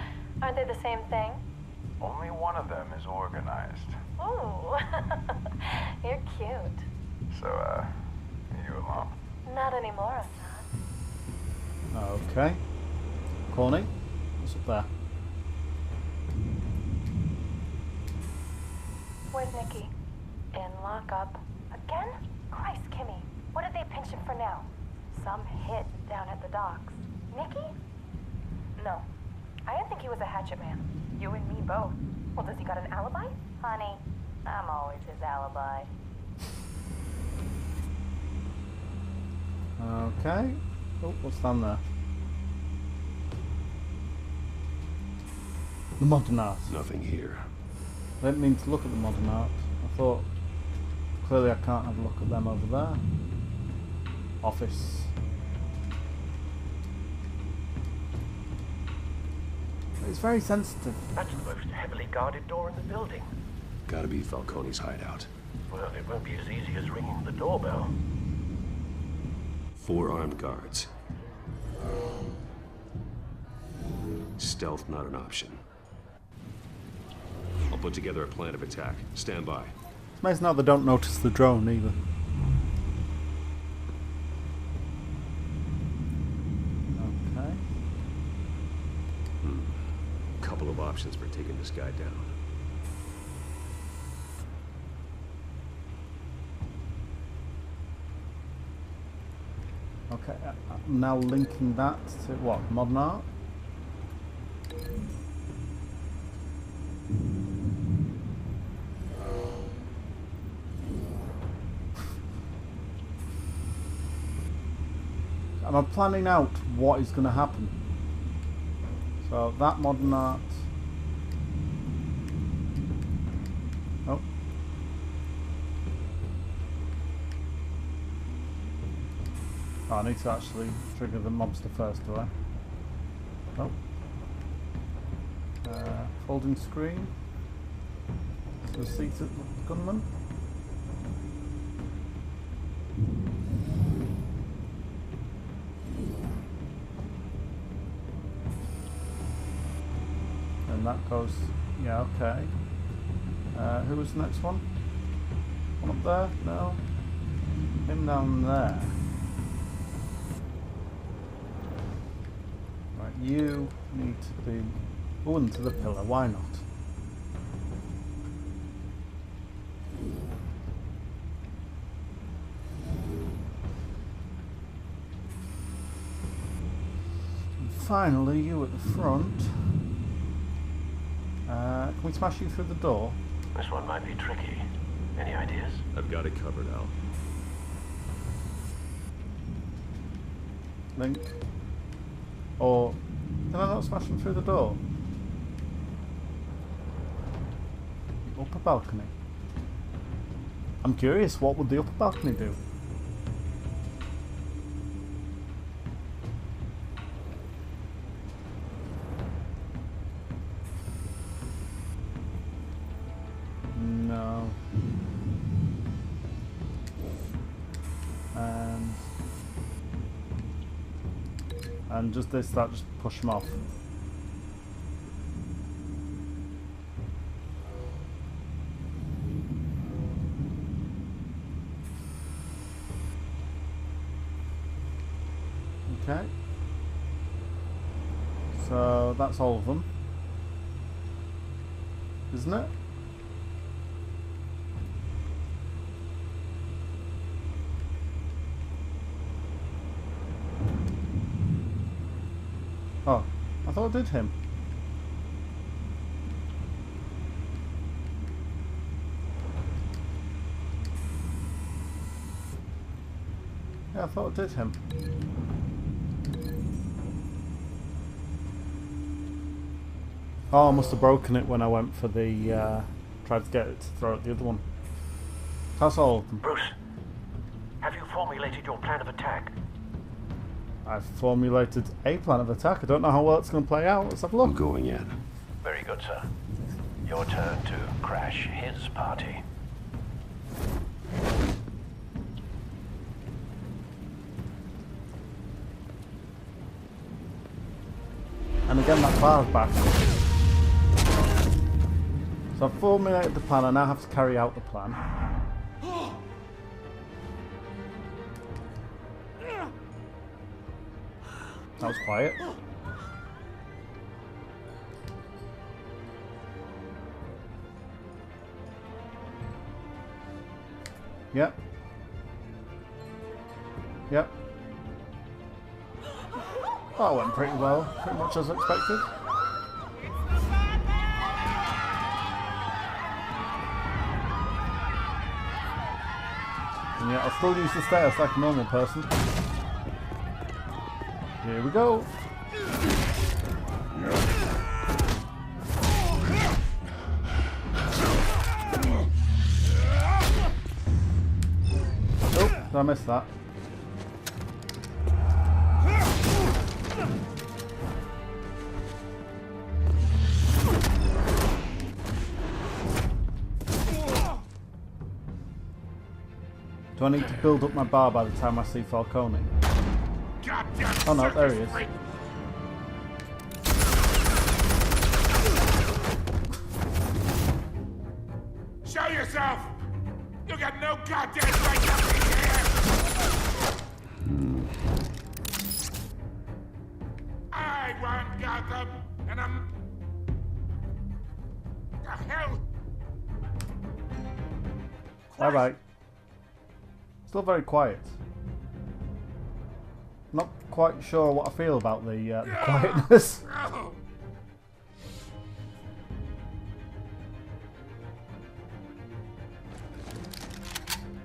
Aren't they the same thing? Only one of them is organized. Ooh, you're cute. So, you alone? Not anymore, I'm not. Okay. Corny, what's up there? Where's Nicky? In lockup. Again? Christ, Kimmy. What did they pinch him for now? Some hit down at the docks. Nicky? No. I didn't think he was a hatchet man. You and me both. Well, does he got an alibi? Honey, I'm always his alibi. Okay. Oh, what's down there? The modern art. Nothing here. I didn't mean to look at the modern art. I thought, clearly I can't have a look at them over there. Office. It's very sensitive. That's the most heavily guarded door in the building. Gotta be Falcone's hideout. Well, it won't be as easy as ringing the doorbell. 4 armed guards. Stealth not an option. I'll put together a plan of attack. Stand by. It's amazing how they don't notice the drone either. Okay. Couple of options for taking this guy down. Okay, I'm now linking that to what? Modern art? Am I planning out what is going to happen? So that modern art. Oh. Oh, I need to actually trigger the mobster first, do I? Oh. Folding screen. So seated gunman. And that goes, yeah, okay. Who was the next one? One up there? No. Him down there. Right, you need to be into the pillar, why not? And finally, you at the front. Can we smash you through the door? This one might be tricky. Any ideas? I've got it covered, Al. Link. Or can I not smash him through the door? The upper balcony. I'm curious, what would the upper balcony do? No. And just this, that just push him off. Okay. So that's all of them, isn't it? Oh, I thought I did him. Yeah, I thought I did him. Oh, I must have broken it when I went for the, tried to get it to throw at the other one. That's all of them. Bruce, have you formulated your plan of attack? I've formulated a plan of attack. I don't know how well it's going to play out. Let's have a look. I'm going in. Very good, sir. Your turn to crash his party. And again, that bar's back. So I've formulated the plan. I now have to carry out the plan. That was quiet. Yep. Yep. That went pretty well. Pretty much as expected. And yeah, I'll still use the stairs like a normal person. Here we go. Oh, did I miss that? Do I need to build up my bar by the time I see Falcone? Oh no, there he is. yourself! You got no goddamn right to be here! I run Gotham, and I'm... The hell? All right. Still very quiet. Not quite sure what I feel about the quietness. Oh.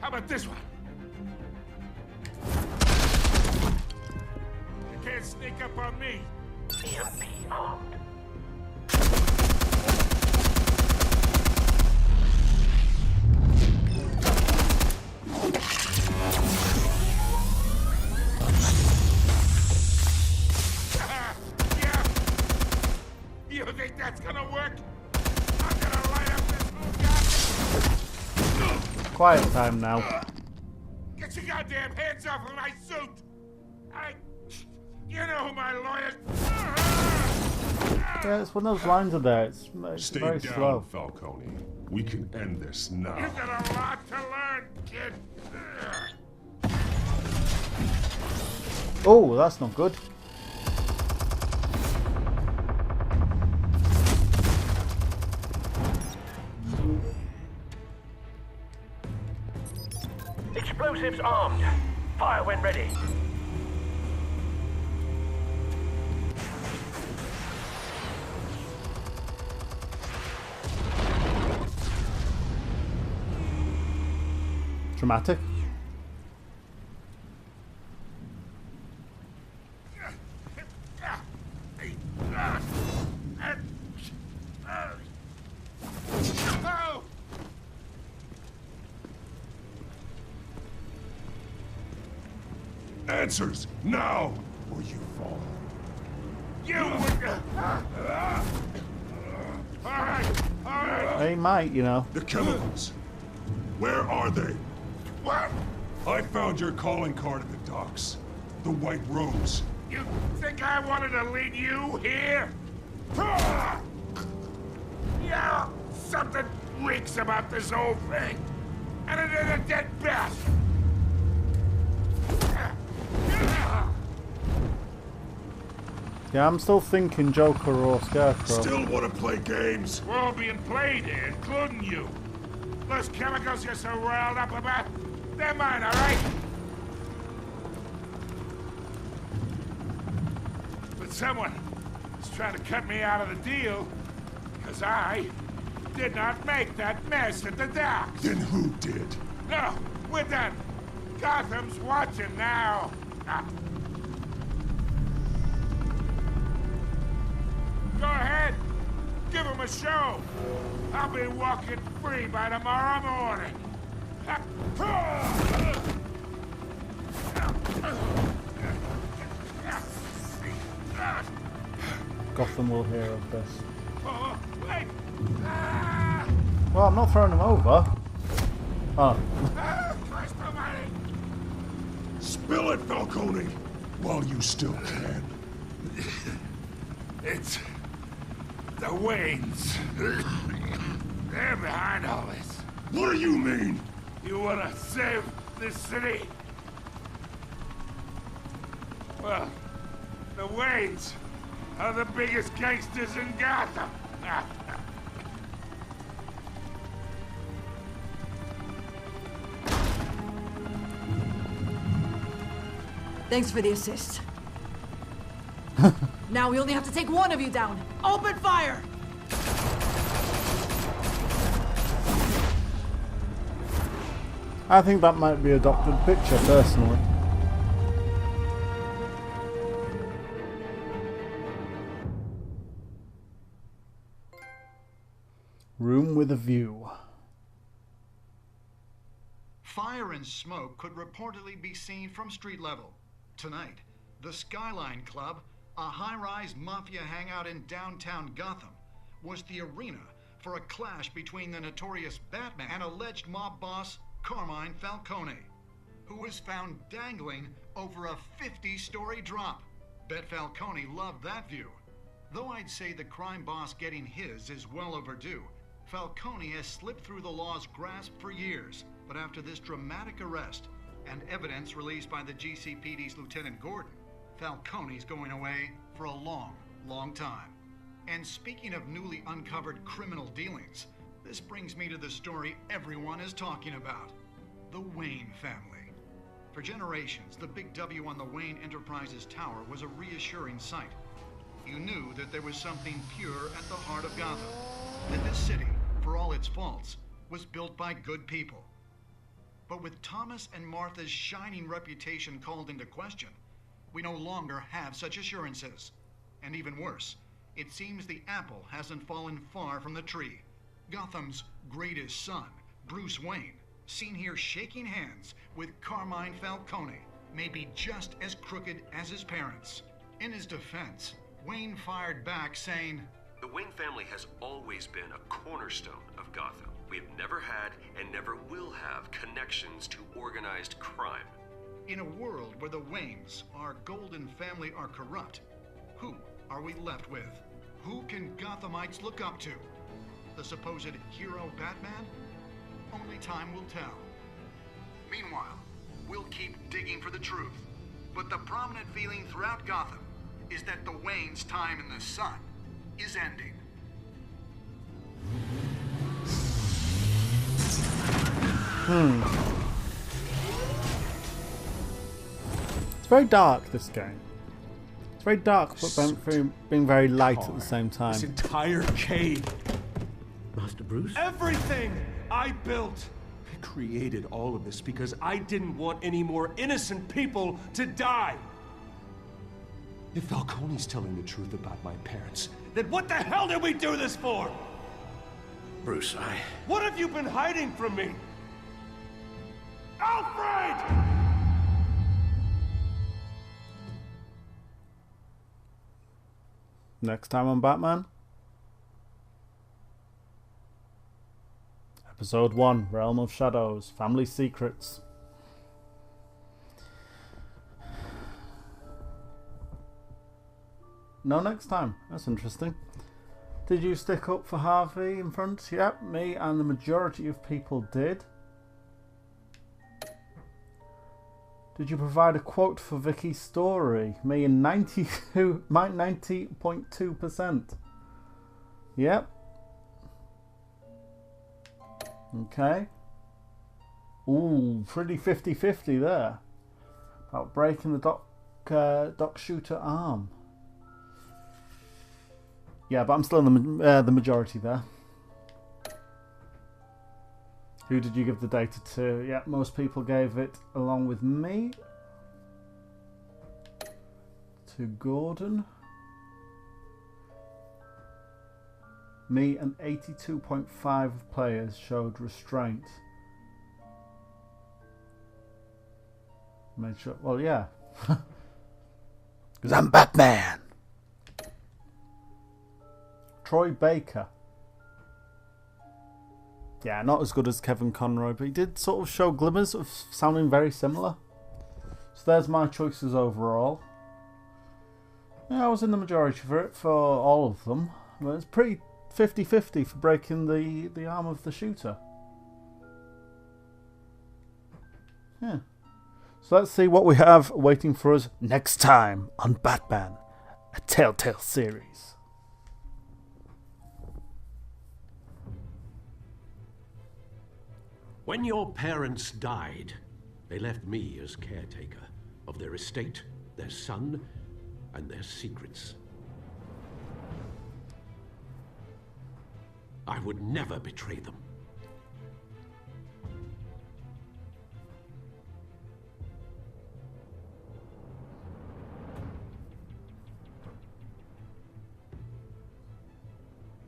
How about this one? You can't sneak up on me. EMP armed. Yeah. You think that's gonna work? I'm gonna light up this whole goddamn... Quiet time now. Get your goddamn hands off of my suit! You know who my lawyer... Yeah, it's when those lines are there. It's Stay very down, slow. Falcone. We can end this now. You've got a lot to learn, kid. Oh, that's not good. Explosives armed. Fire when ready. Dramatic. Answers now, or you fall. You would... All right. They might, you know. The chemicals. Where are they? What? I found your calling card at the docks. The White Rose. You think I wanted to lead you here? Yeah, something reeks about this whole thing. And it is a dead bat. Yeah, I'm still thinking Joker or Scarecrow. Still want to play games? We're all being played here, including you. Those chemicals you're so riled up about, they're mine, all right? But someone is trying to cut me out of the deal because I did not make that mess at the docks. Then who did? No, we're done. Gotham's watching now. Go ahead. Give him a show. I'll be walking free by tomorrow morning. Gotham will hear of this. Oh, wait. Well, I'm not throwing him over. Oh. Christ almighty. Spill it, Falcone, while you still can. It's the Waynes. They're behind all this. What do you mean? You want to save this city? Well, the Waynes are the biggest gangsters in Gotham. Thanks for the assist. Now we only have to take one of you down. Open fire! I think that might be a doctored picture, personally. Room with a view. Fire and smoke could reportedly be seen from street level. Tonight, the Skyline Club, a high-rise mafia hangout in downtown Gotham, was the arena for a clash between the notorious Batman and alleged mob boss Carmine Falcone, who was found dangling over a 50-story drop. Bet Falcone loved that view. Though I'd say the crime boss getting his is well overdue, Falcone has slipped through the law's grasp for years, but after this dramatic arrest and evidence released by the GCPD's Lieutenant Gordon, Falcone's going away for a long, long time. And speaking of newly uncovered criminal dealings, this brings me to the story everyone is talking about. The Wayne family. For generations, the big W on the Wayne Enterprises Tower was a reassuring sight. You knew that there was something pure at the heart of Gotham. That this city, for all its faults, was built by good people. But with Thomas and Martha's shining reputation called into question, we no longer have such assurances. And even worse, it seems the apple hasn't fallen far from the tree. Gotham's greatest son, Bruce Wayne, seen here shaking hands with Carmine Falcone, may be just as crooked as his parents. In his defense, Wayne fired back saying, "The Wayne family has always been a cornerstone of Gotham. We have never had and never will have connections to organized crime." In a world where the Waynes, our golden family, are corrupt, who are we left with? Who can Gothamites look up to? The supposed hero Batman? Only time will tell. Meanwhile, we'll keep digging for the truth. But the prominent feeling throughout Gotham is that the Waynes' time in the sun is ending. It's very dark, this game. It's very dark, but being very light at the same time. This entire cave. Master Bruce? Everything I built. I created all of this because I didn't want any more innocent people to die. If Falcone's telling the truth about my parents, then what the hell did we do this for? Bruce, What have you been hiding from me? Alfred! Next time on Batman. Episode 1, Realm of Shadows, Family Secrets. No next time. That's interesting. Did you stick up for Harvey in front? Yep, me and the majority of people did. Did you provide a quote for Vicky's story? Me and 90.2%. Yep. Okay. Ooh, pretty 50-50 there. About breaking the Doc Shooter arm. Yeah, but I'm still in the majority there. Who did you give the data to? Yeah, most people gave it, along with me, to Gordon. Me and 82.5 of players showed restraint. Made sure. Well, yeah. Because I'm Batman. Troy Baker. Yeah, not as good as Kevin Conroy, but he did sort of show glimmers of sounding very similar. So there's my choices overall. Yeah, I was in the majority for it, for all of them. But it's pretty 50-50 for breaking the arm of the shooter. Yeah. So let's see what we have waiting for us next time on Batman, a Telltale series. When your parents died, they left me as caretaker of their estate, their son, and their secrets. I would never betray them.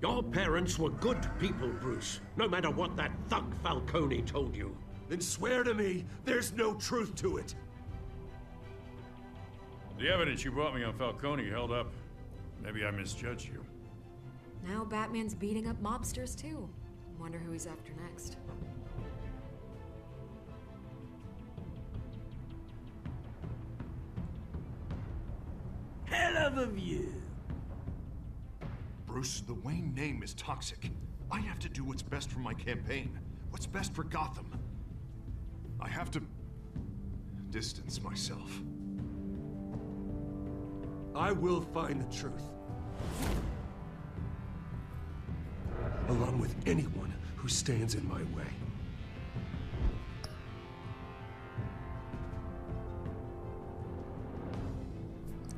Your parents were good people, Bruce, no matter what that thug Falcone told you. Then swear to me there's no truth to it. The evidence you brought me on Falcone held up. Maybe I misjudged you. Now Batman's beating up mobsters too. Wonder who he's after next. Hell of a view. Bruce, the Wayne name is toxic. I have to do what's best for my campaign. What's best for Gotham. I have to distance myself. I will find the truth. Along with anyone who stands in my way.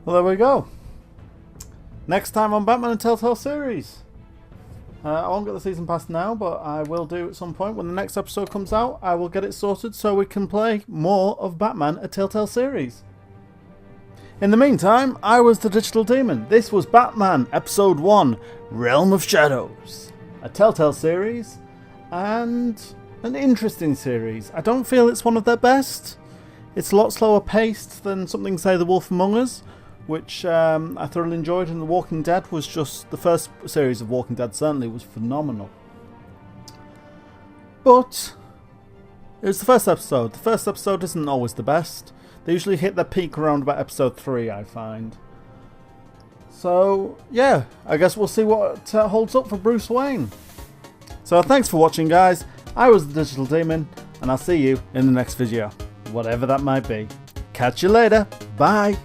Well, there we go. Next time on Batman and Telltale series. I won't get the season pass now, but I will do at some point. When the next episode comes out, I will get it sorted so we can play more of Batman, a Telltale series. In the meantime, I was the Digital Demon. This was Batman Episode 1, Realm of Shadows. A Telltale series, and an interesting series. I don't feel it's one of their best. It's a lot slower paced than something, say, The Wolf Among Us, which I thoroughly enjoyed, and The Walking Dead was just... the first series of Walking Dead certainly was phenomenal. But it was the first episode. The first episode isn't always the best. They usually hit their peak around about episode 3, I find. So, yeah, I guess we'll see what holds up for Bruce Wayne. So thanks for watching, guys. I was the Digital Demon, and I'll see you in the next video, whatever that might be. Catch you later. Bye.